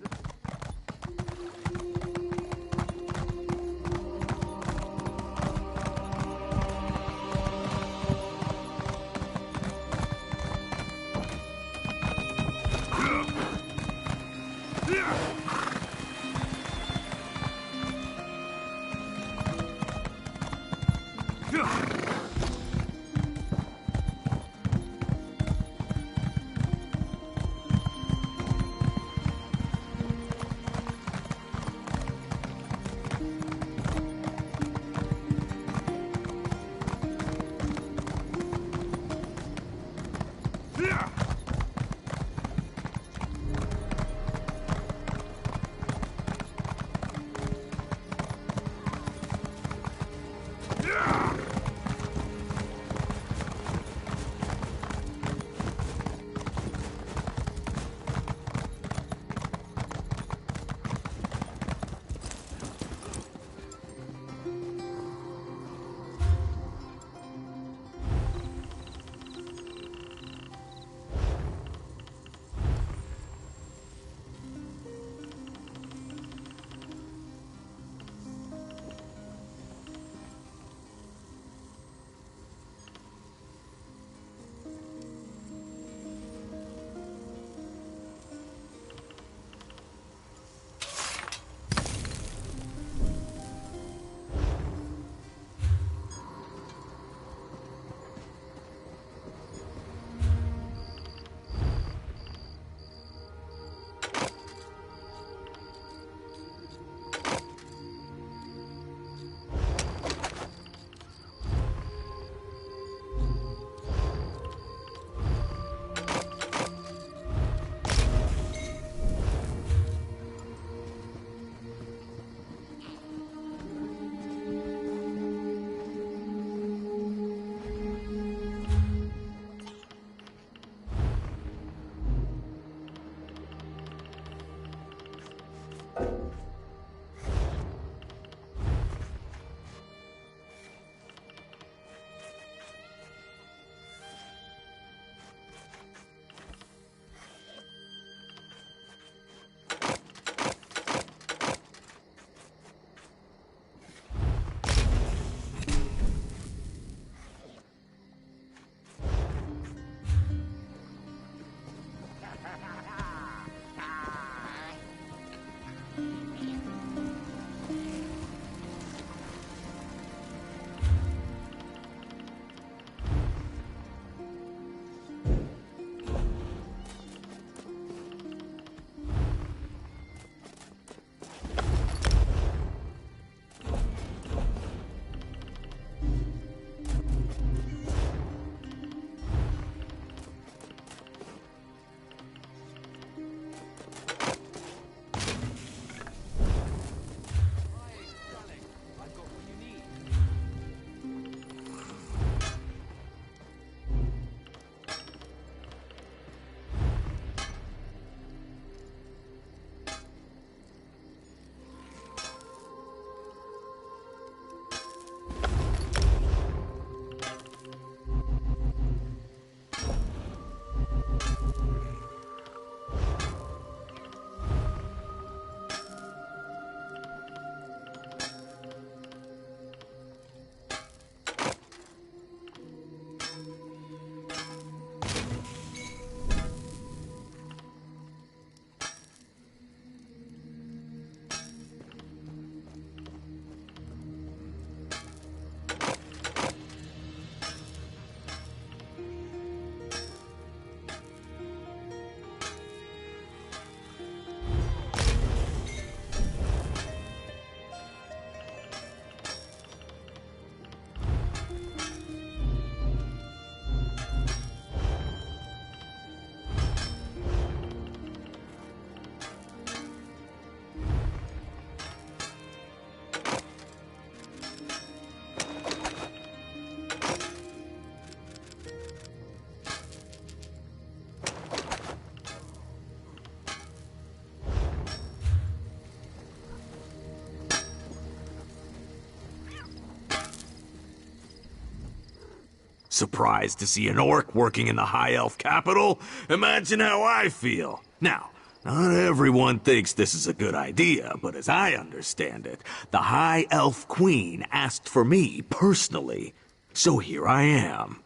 Surprised to see an orc working in the High Elf capital? Imagine how I feel. Now, not everyone thinks this is a good idea, but as I understand it, the High Elf Queen asked for me personally. So here I am.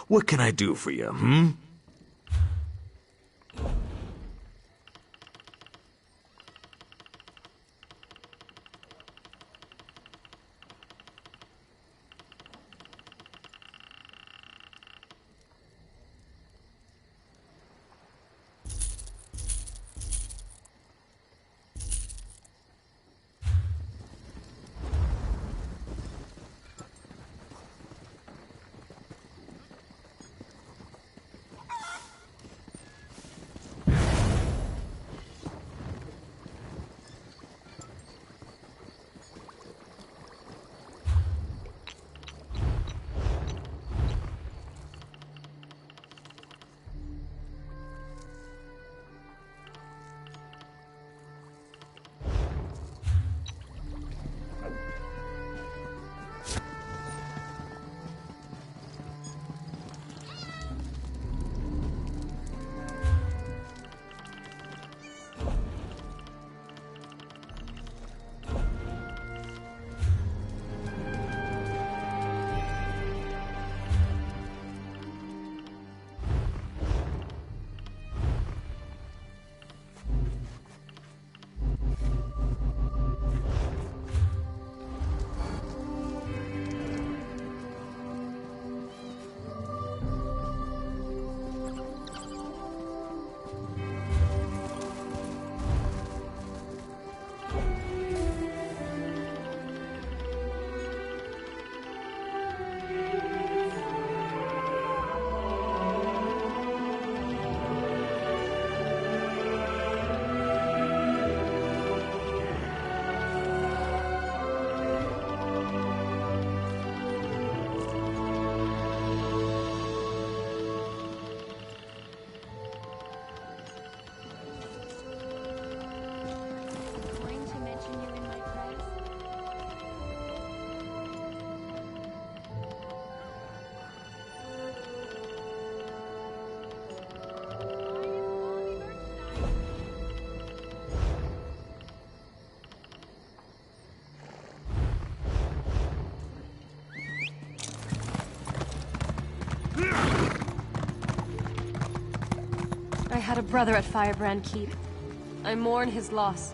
What can I do for you, hmm? I had a brother at Firebrand Keep. I mourn his loss,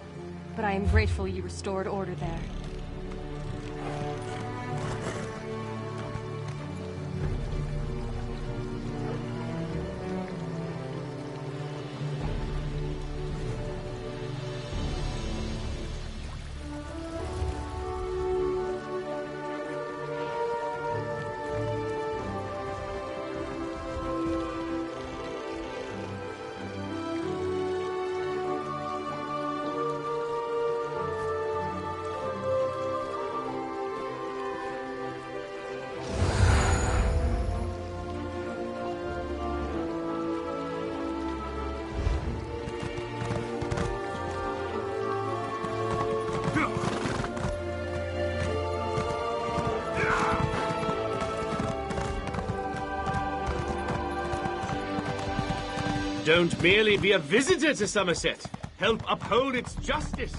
but I am grateful you restored order there. Don't merely be a visitor to Somerset. Help uphold its justice.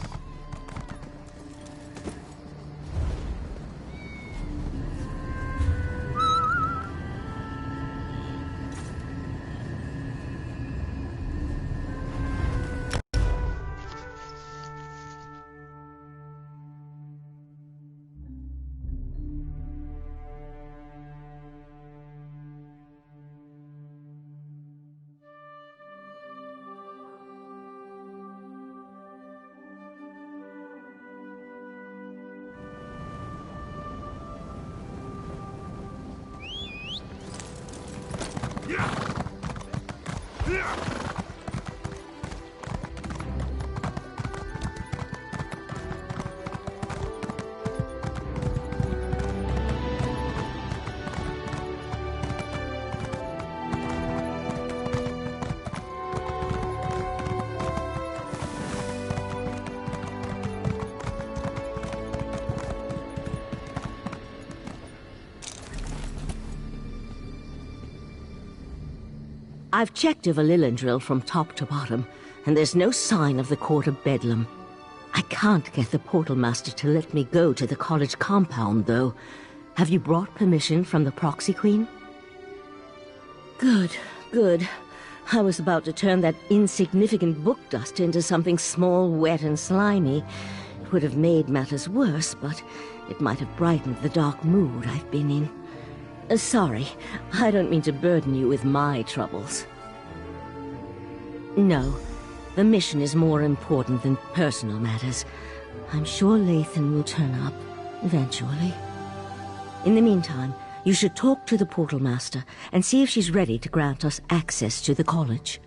I've checked over Lillandril from top to bottom, and there's no sign of the Court of Bedlam. I can't get the Portal Master to let me go to the college compound, though. Have you brought permission from the Proxy Queen? Good, good. I was about to turn that insignificant book dust into something small, wet, and slimy. It would have made matters worse, but it might have brightened the dark mood I've been in. Sorry, I don't mean to burden you with my troubles. No, the mission is more important than personal matters. I'm sure Lathan will turn up, eventually. In the meantime, you should talk to the Portal Master and see if she's ready to grant us access to the college.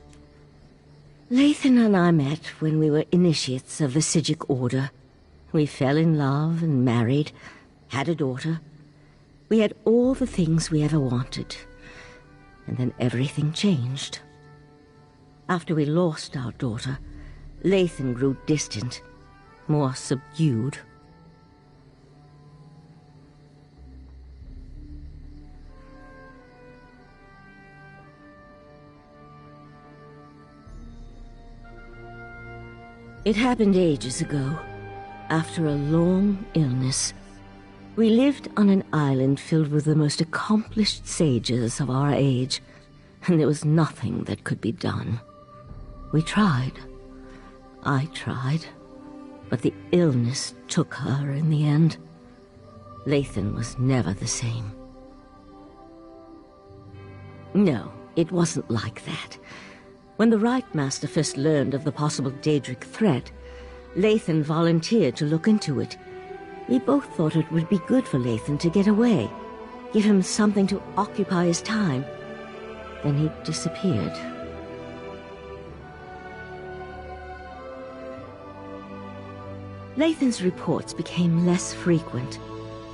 Lathan and I met when we were initiates of the Psijic Order. We fell in love and married, had a daughter. We had all the things we ever wanted. And then everything changed. After we lost our daughter, Lathan grew distant, more subdued. It happened ages ago, after a long illness. We lived on an island filled with the most accomplished sages of our age, and there was nothing that could be done. We tried. I tried, but the illness took her in the end. Lathan was never the same. No, it wasn't like that. When the Right Master first learned of the possible Daedric threat, Lathan volunteered to look into it. We both thought it would be good for Lathan to get away, give him something to occupy his time. Then he disappeared. Lathan's reports became less frequent.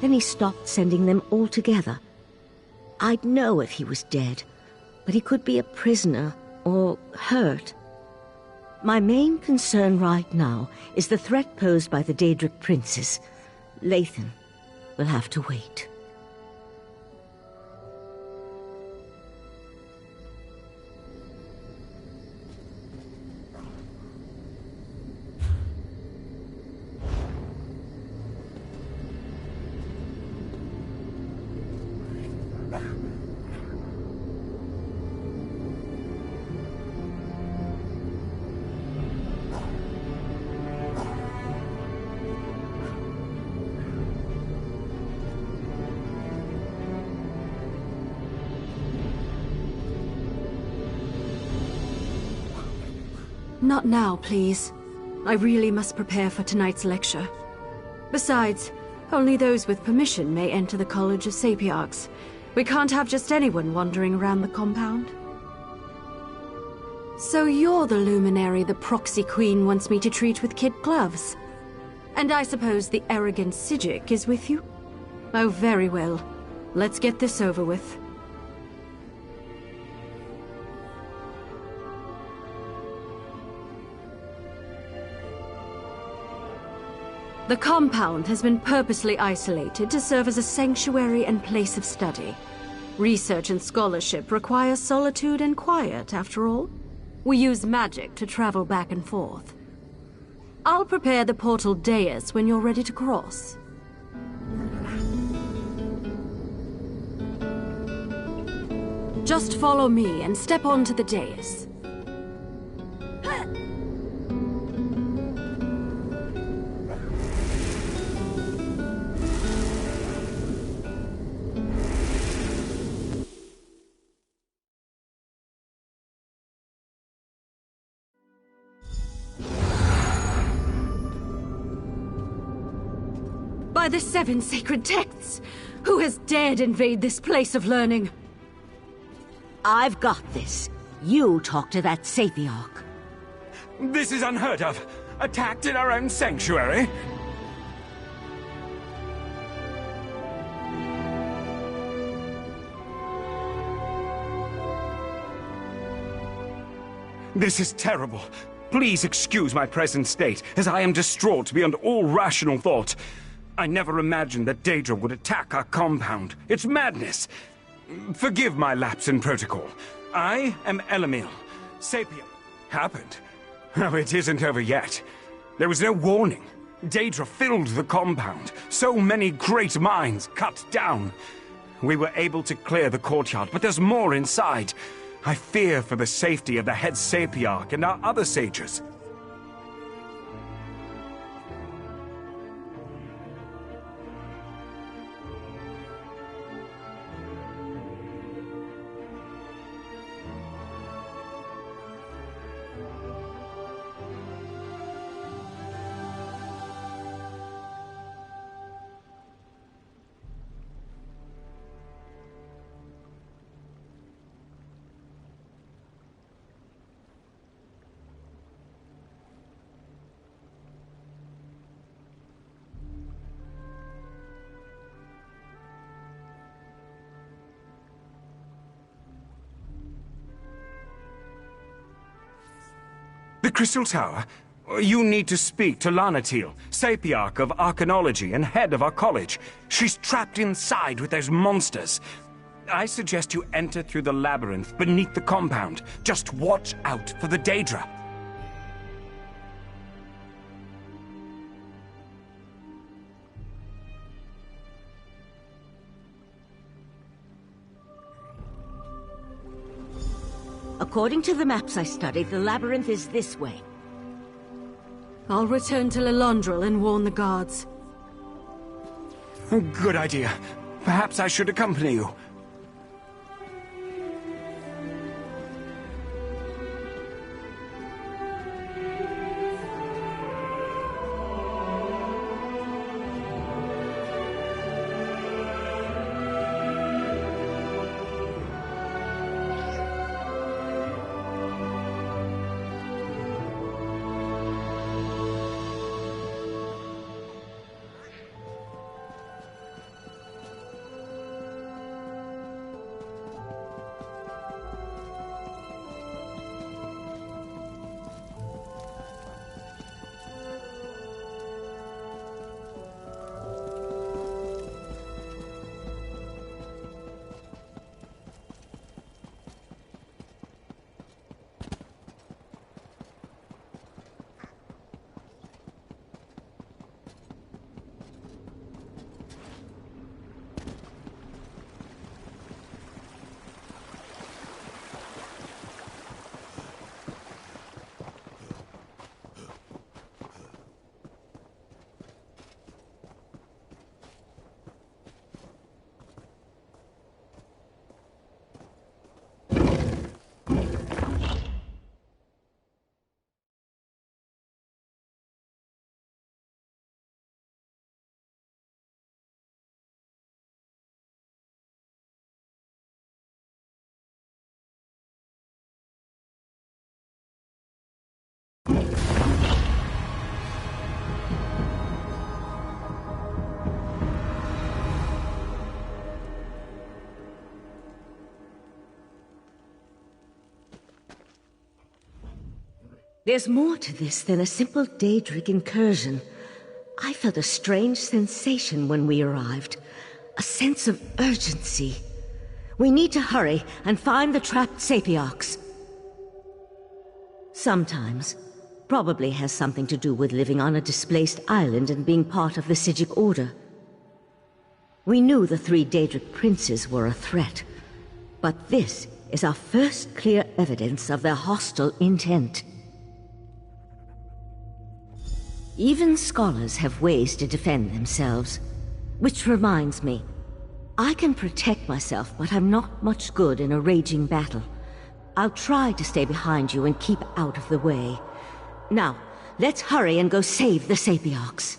Then he stopped sending them altogether. I'd know if he was dead, but he could be a prisoner or hurt. My main concern right now is the threat posed by the Daedric princes. Lathan will have to wait. Not now, please. I really must prepare for tonight's lecture. Besides, only those with permission may enter the College of Sapiarchs. We can't have just anyone wandering around the compound. So you're the luminary the Proxy Queen wants me to treat with kid gloves. And I suppose the arrogant Psijic is with you? Oh, very well. Let's get this over with. The compound has been purposely isolated to serve as a sanctuary and place of study. Research and scholarship require solitude and quiet, after all. We use magic to travel back and forth. I'll prepare the portal dais when you're ready to cross. Just follow me and step onto the dais. By the 7 sacred texts! Who has dared invade this place of learning? I've got this. You talk to that Sapiarch. This is unheard of. Attacked in our own sanctuary. This is terrible. Please excuse my present state, as I am distraught beyond all rational thought. I never imagined that Daedra would attack our compound. It's madness. Forgive my lapse in protocol. I am Elamil. Sapien. Happened. Oh, it isn't over yet. There was no warning. Daedra filled the compound. So many great minds cut down. We were able to clear the courtyard, but there's more inside. I fear for the safety of the head Sapiarch and our other sages. The Crystal Tower? You need to speak to Lanatil, Sapiarch of Arcanology and head of our college. She's trapped inside with those monsters. I suggest you enter through the labyrinth beneath the compound. Just watch out for the Daedra. According to the maps I studied, the labyrinth is this way. I'll return to Lilandril and warn the guards. Good idea. Perhaps I should accompany you. There's more to this than a simple Daedric incursion. I felt a strange sensation when we arrived. A sense of urgency. We need to hurry and find the trapped Sapiarchs. Sometimes. Probably has something to do with living on a displaced island and being part of the Sigic Order. We knew the 3 Daedric princes were a threat. But this is our first clear evidence of their hostile intent. Even scholars have ways to defend themselves. Which reminds me, I can protect myself, but I'm not much good in a raging battle. I'll try to stay behind you and keep out of the way. Now, let's hurry and go save the Sapiarchs.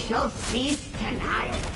shall feast tonight.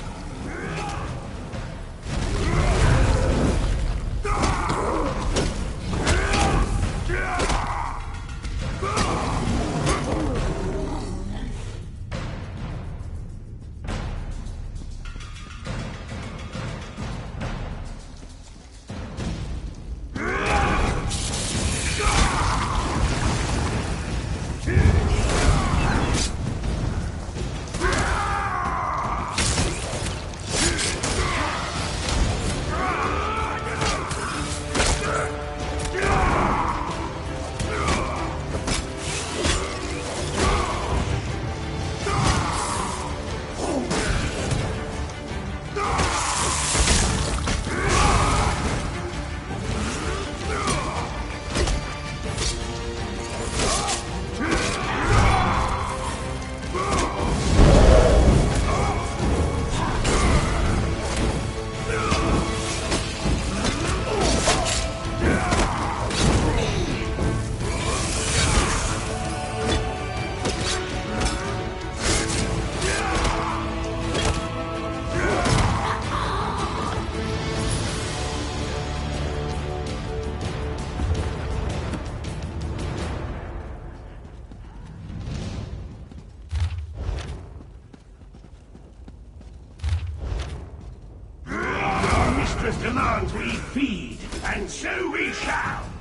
Demands we feed, and so we shall.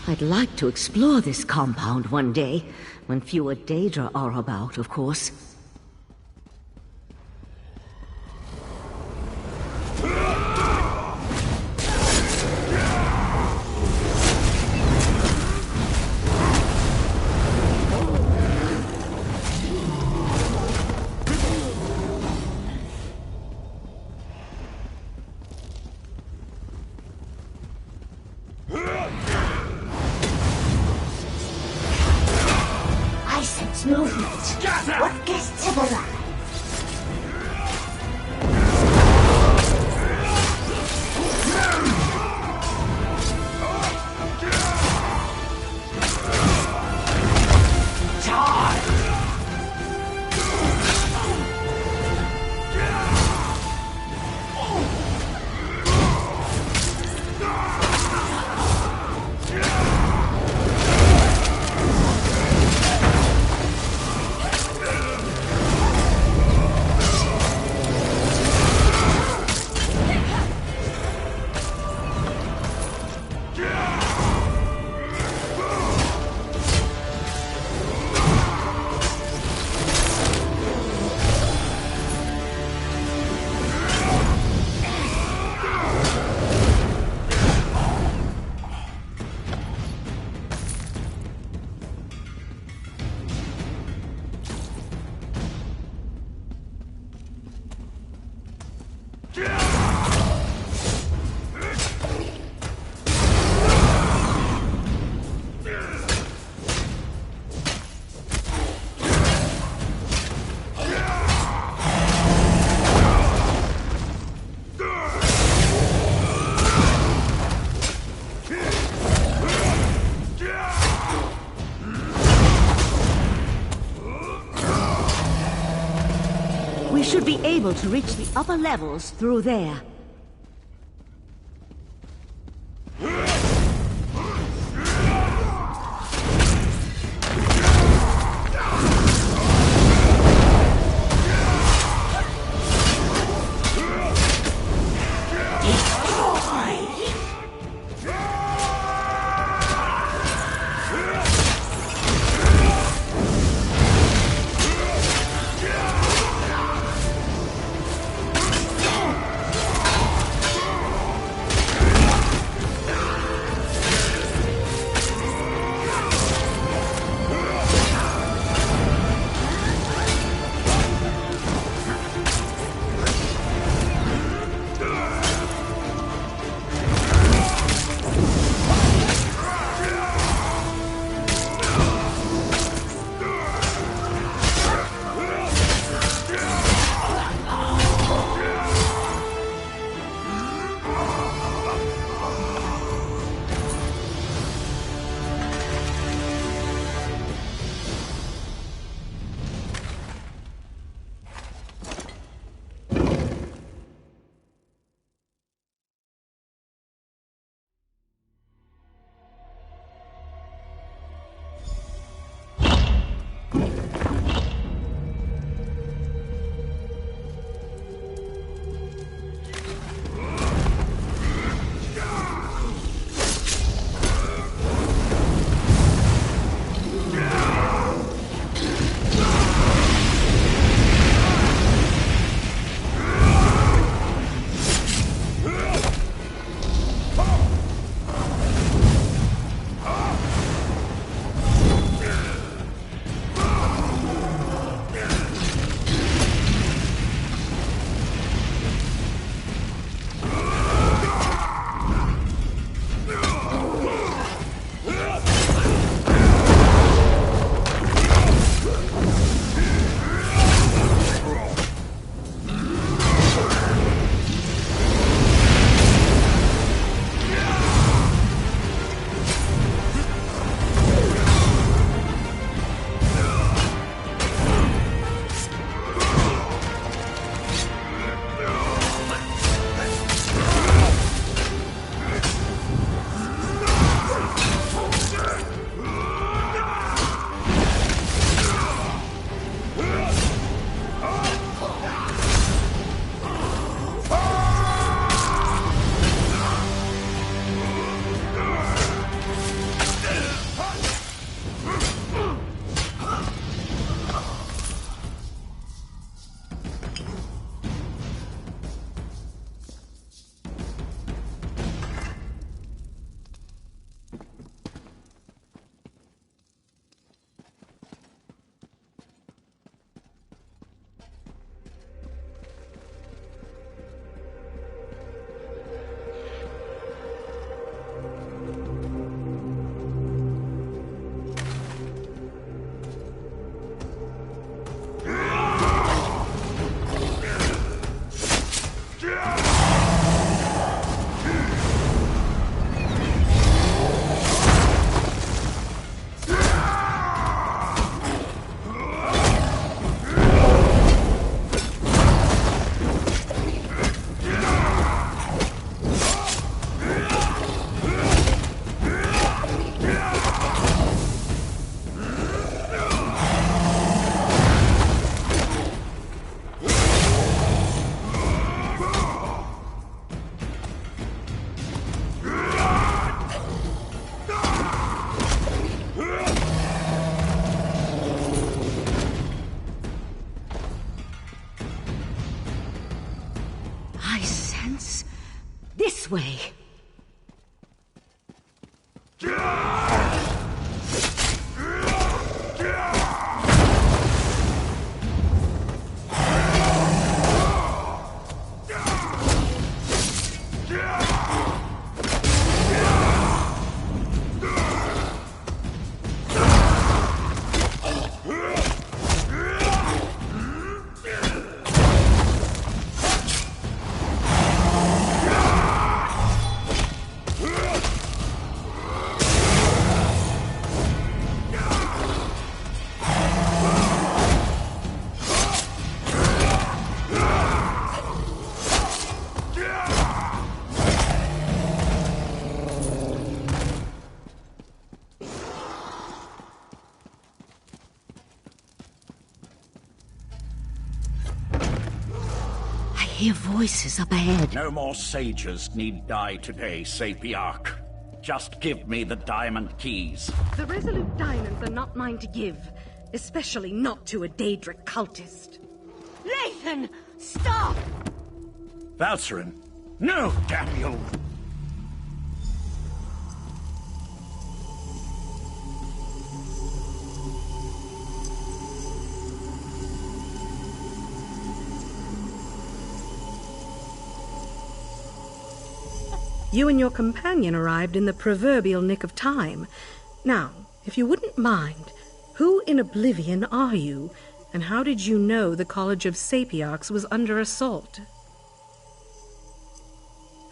I'd like to explore this compound one day, when fewer Daedra are about, of course. I sense movement. What guests have arrived? We should be able to reach the upper levels through there. This way. I hear voices up ahead. No more sages need die today, Sapiarch. Just give me the diamond keys. The Resolute Diamonds are not mine to give, especially not to a Daedric cultist. Lathan, stop! Valcerin, no, damn you! You and your companion arrived in the proverbial nick of time. Now, if you wouldn't mind, who in Oblivion are you, and how did you know the College of Sapiarchs was under assault?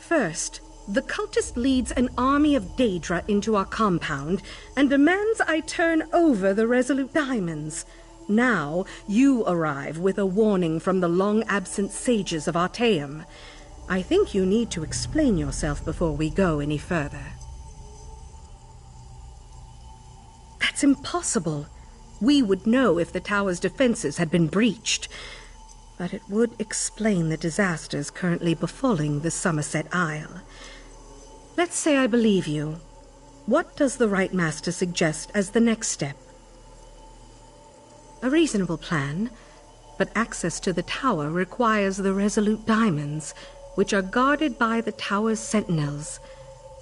First, the cultist leads an army of Daedra into our compound and demands I turn over the Resolute Diamonds. Now, you arrive with a warning from the long-absent sages of Artaeum. I think you need to explain yourself before we go any further. That's impossible. We would know if the tower's defenses had been breached. But it would explain the disasters currently befalling the Somerset Isle. Let's say I believe you. What does the Right Master suggest as the next step? A reasonable plan, but access to the tower requires the Resolute Diamonds, which are guarded by the tower's sentinels.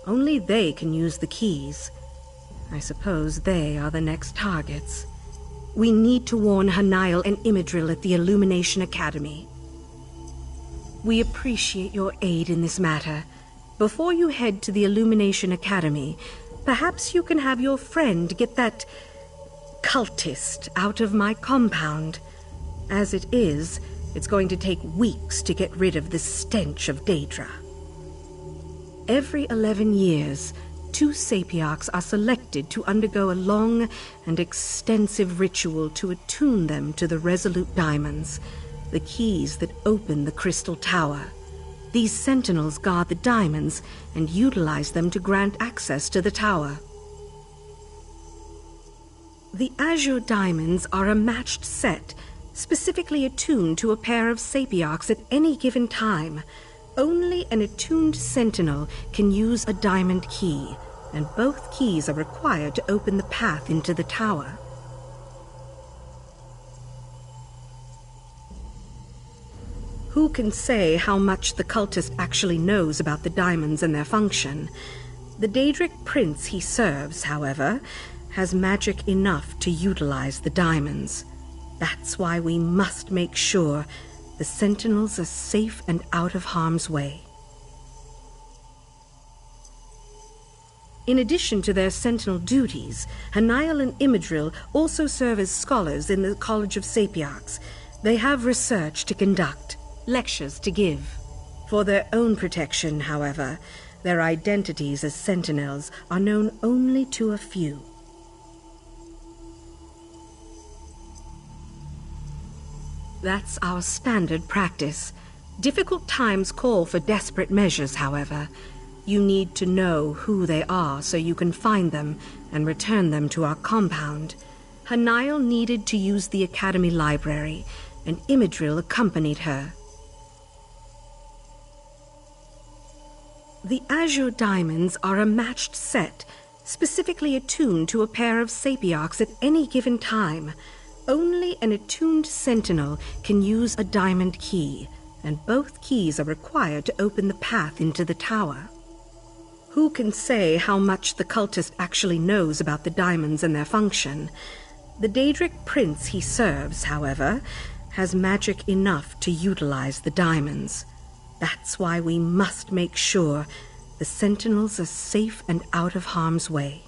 Only they can use the keys. I suppose they are the next targets. We need to warn Hanael and Imidril at the Illumination Academy. We appreciate your aid in this matter. Before you head to the Illumination Academy, perhaps you can have your friend get that cultist out of my compound. As it is, it's going to take weeks to get rid of the stench of Daedra. Every 11 years, 2 Sapiarchs are selected to undergo a long and extensive ritual to attune them to the Resolute Diamonds, the keys that open the Crystal Tower. These sentinels guard the diamonds and utilize them to grant access to the tower. The Azure Diamonds are a matched set, specifically attuned to a pair of Sapiarchs at any given time. Only an attuned sentinel can use a diamond key, and both keys are required to open the path into the tower. Who can say how much the cultist actually knows about the diamonds and their function? The Daedric prince he serves, however, has magic enough to utilize the diamonds. That's why we must make sure the sentinels are safe and out of harm's way. In addition to their sentinel duties, Hanael and Imidril also serve as scholars in the College of Sapiarchs. They have research to conduct, lectures to give. For their own protection, however, their identities as sentinels are known only to a few. That's our standard practice. Difficult times call for desperate measures, however. You need to know who they are so you can find them and return them to our compound. Hanael needed to use the Academy library, and Imidril accompanied her. The Azure Diamonds are a matched set, specifically attuned to a pair of Sapiarchs at any given time. Only an attuned sentinel can use a diamond key, and both keys are required to open the path into the tower. Who can say how much the cultist actually knows about the diamonds and their function? The Daedric prince he serves, however, has magic enough to utilize the diamonds. That's why we must make sure the Sentinels are safe and out of harm's way.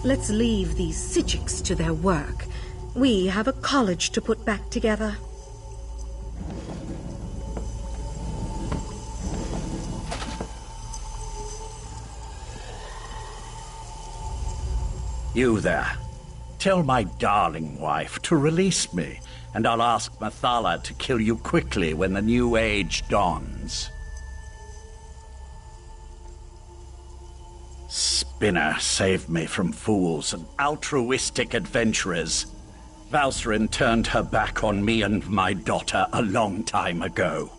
Let's leave these Psijics to their work. We have a college to put back together. You there. Tell my darling wife to release me, and I'll ask Mathala to kill you quickly when the new age dawns. Spinner saved me from fools and altruistic adventurers. Valsarin turned her back on me and my daughter a long time ago.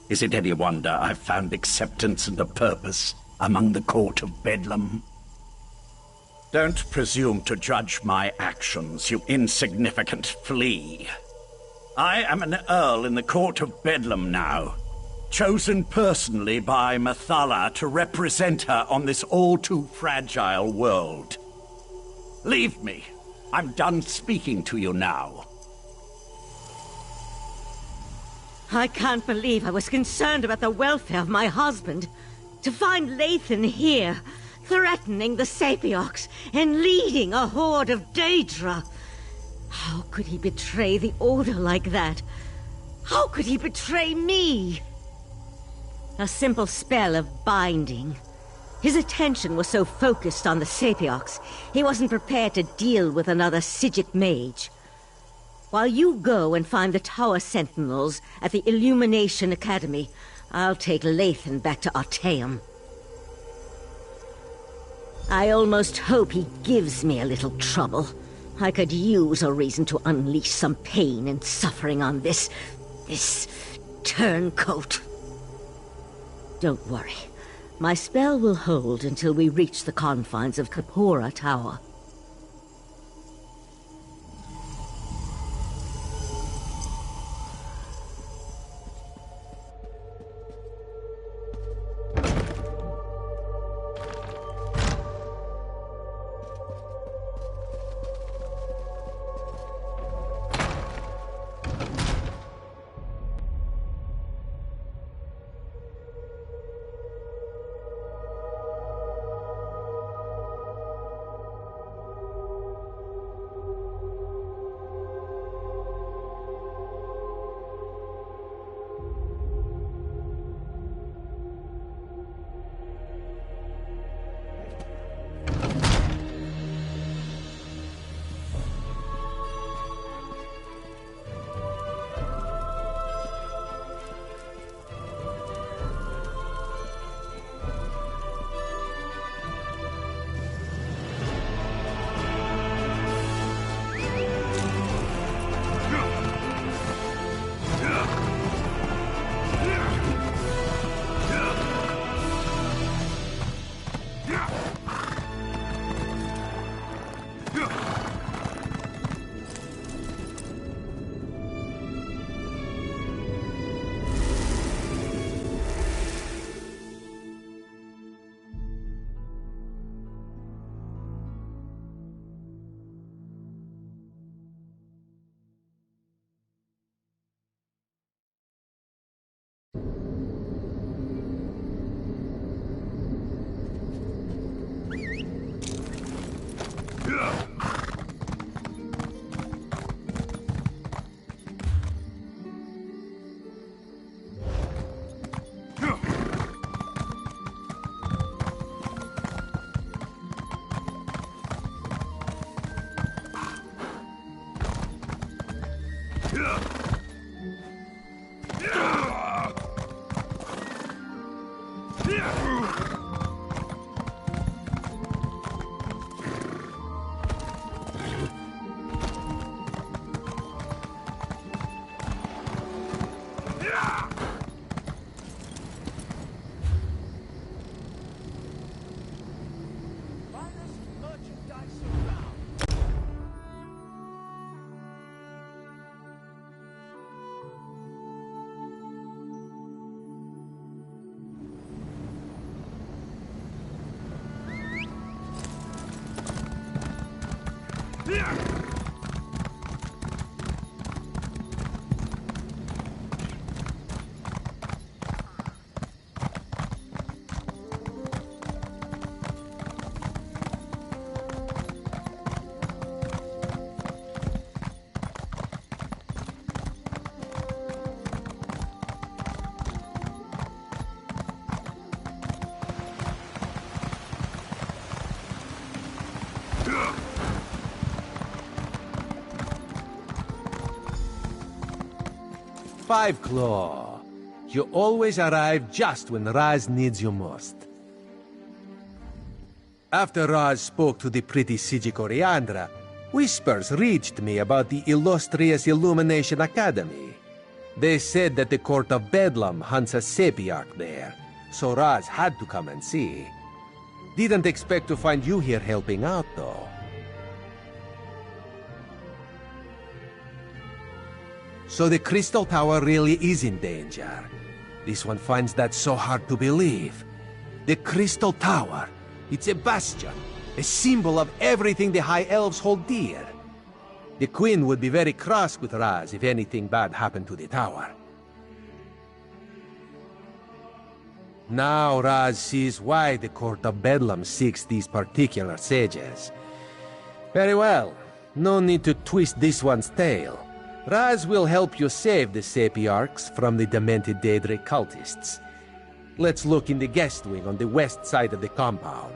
Is it any wonder I've found acceptance and a purpose among the court of Bedlam? Don't presume to judge my actions, you insignificant flea. I am an earl in the court of Bedlam now, chosen personally by Mathala to represent her on this all-too-fragile world. Leave me. I'm done speaking to you now. I can't believe I was concerned about the welfare of my husband. To find Lathan here, threatening the Sapiox and leading a horde of Daedra. How could he betray the Order like that? How could he betray me? A simple spell of binding. His attention was so focused on the Sapiox, he wasn't prepared to deal with another Psijic mage. While you go and find the Tower Sentinels at the Illumination Academy, I'll take Lathan back to Artaeum. I almost hope he gives me a little trouble. I could use a reason to unleash some pain and suffering on this turncoat. Don't worry. My spell will hold until we reach the confines of Kapora Tower. Five Claw. You always arrive just when Raz needs you most. After Raz spoke to the pretty Sigi Coriandra, whispers reached me about the illustrious Illumination Academy. They said that the Court of Bedlam hunts a Sapiarch there, so Raz had to come and see. Didn't expect to find you here helping out, though. So the Crystal Tower really is in danger. This one finds that so hard to believe. The Crystal Tower, it's a bastion, a symbol of everything the High Elves hold dear. The Queen would be very cross with Raz if anything bad happened to the tower. Now Raz sees why the Court of Bedlam seeks these particular sages. Very well, no need to twist this one's tail. Raz will help you save the Sapiarchs from the demented Daedric cultists. Let's look in the guest wing on the west side of the compound.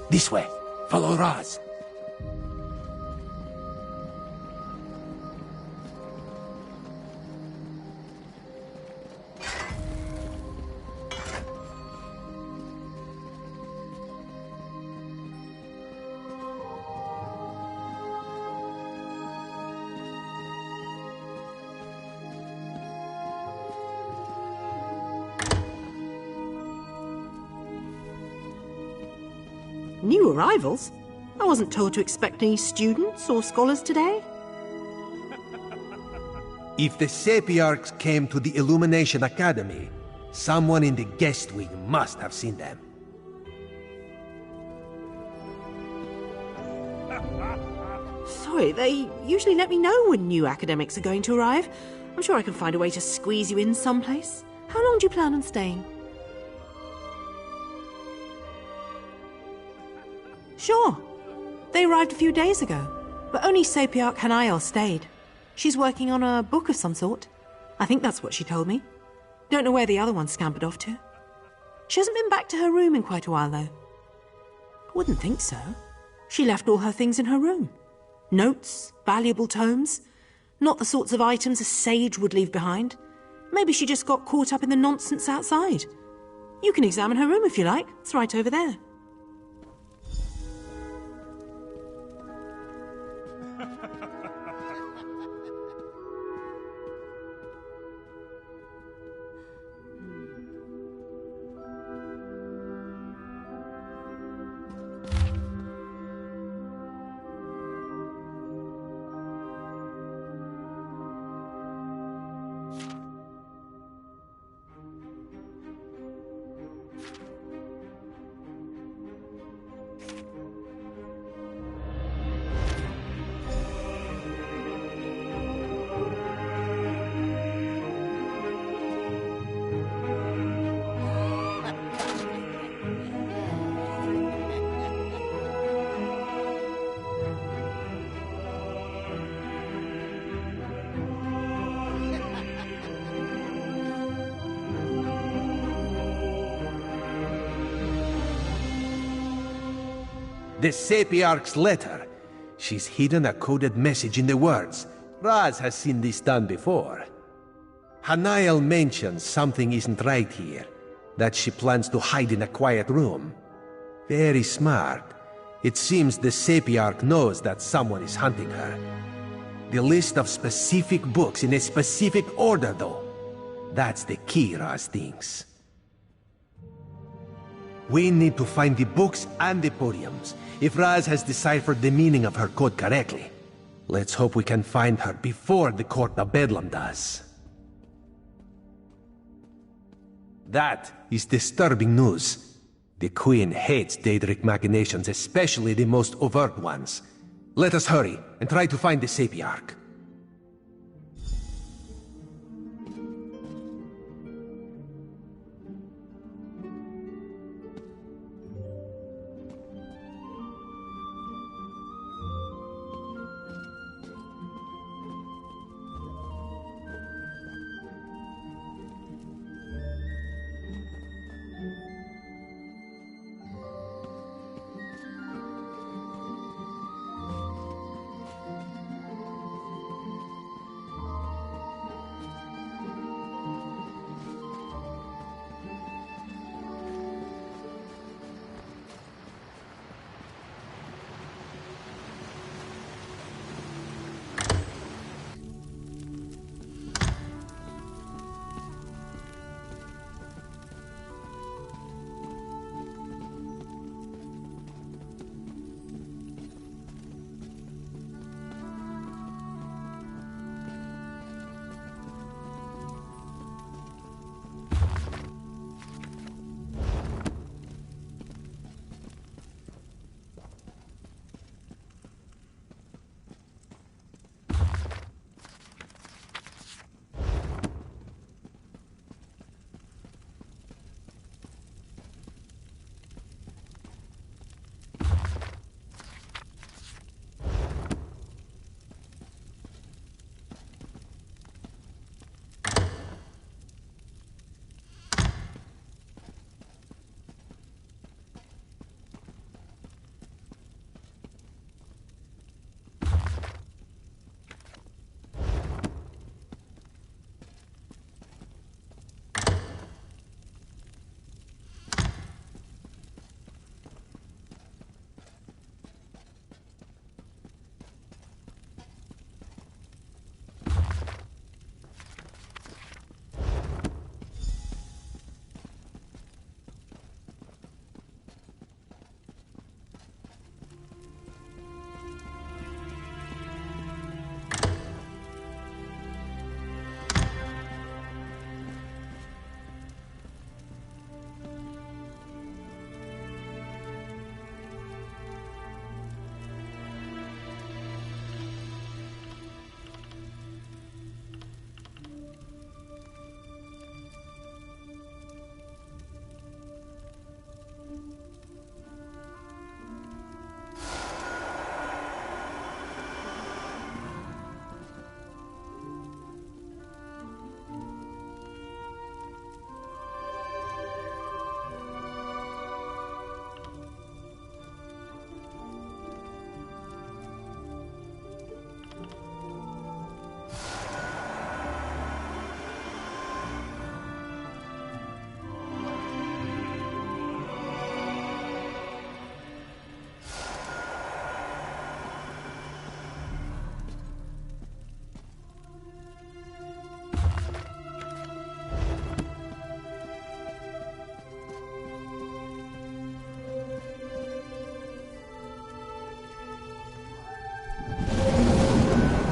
This way. Follow Raz. New arrivals? I wasn't told to expect any students or scholars today. If the Sapiarchs came to the Illumination Academy, someone in the guest wing must have seen them. Sorry, they usually let me know when new academics are going to arrive. I'm sure I can find a way to squeeze you in someplace. How long do you plan on staying? Sure. They arrived a few days ago, but only Sapiarch Hanael stayed. She's working on a book of some sort. I think that's what she told me. Don't know where the other one scampered off to. She hasn't been back to her room in quite a while, though. Wouldn't think so. She left all her things in her room. Notes, valuable tomes. Not the sorts of items a sage would leave behind. Maybe she just got caught up in the nonsense outside. You can examine her room if you like. It's right over there. The Sapiarch's letter. She's hidden a coded message in the words. Raz has seen this done before. Hanael mentions something isn't right here, that she plans to hide in a quiet room. Very smart. It seems the Sapiarch knows that someone is hunting her. The list of specific books in a specific order, though. That's the key, Raz thinks. We need to find the books and the podiums, if Raz has deciphered the meaning of her code correctly. Let's hope we can find her before the Court of Bedlam does. That is disturbing news. The Queen hates Daedric machinations, especially the most overt ones. Let us hurry and try to find the Sapiarch.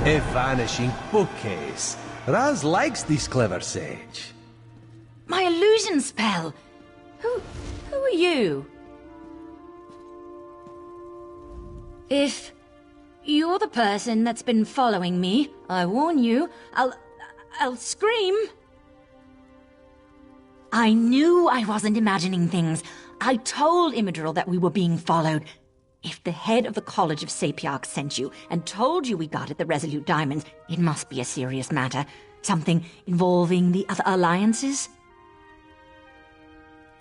A vanishing bookcase. Raz likes this clever sage. My illusion spell! Who are you? If you're the person that's been following me, I warn you, I'll scream. I knew I wasn't imagining things. I told Imidril that we were being followed. If the head of the College of Sapiarchs sent you and told you we guarded the Resolute Diamonds, it must be a serious matter. Something involving the other alliances?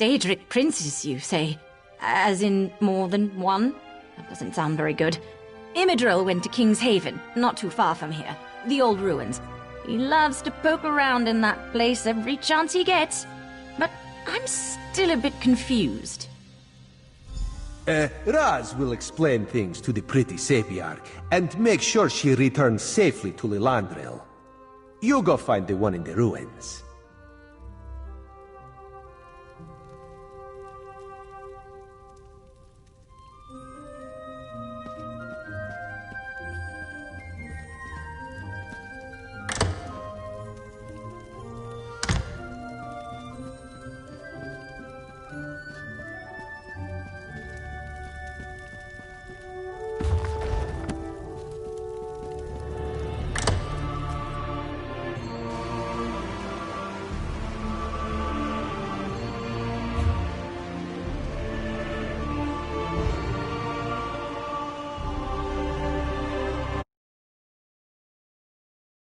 Daedric princes, you say? As in more than one? That doesn't sound very good. Imidril went to King's Haven, not too far from here. The old ruins. He loves to poke around in that place every chance he gets. But I'm still a bit confused. Raz will explain things to the pretty Sapiarch and make sure she returns safely to Lilandril. You go find the one in the ruins.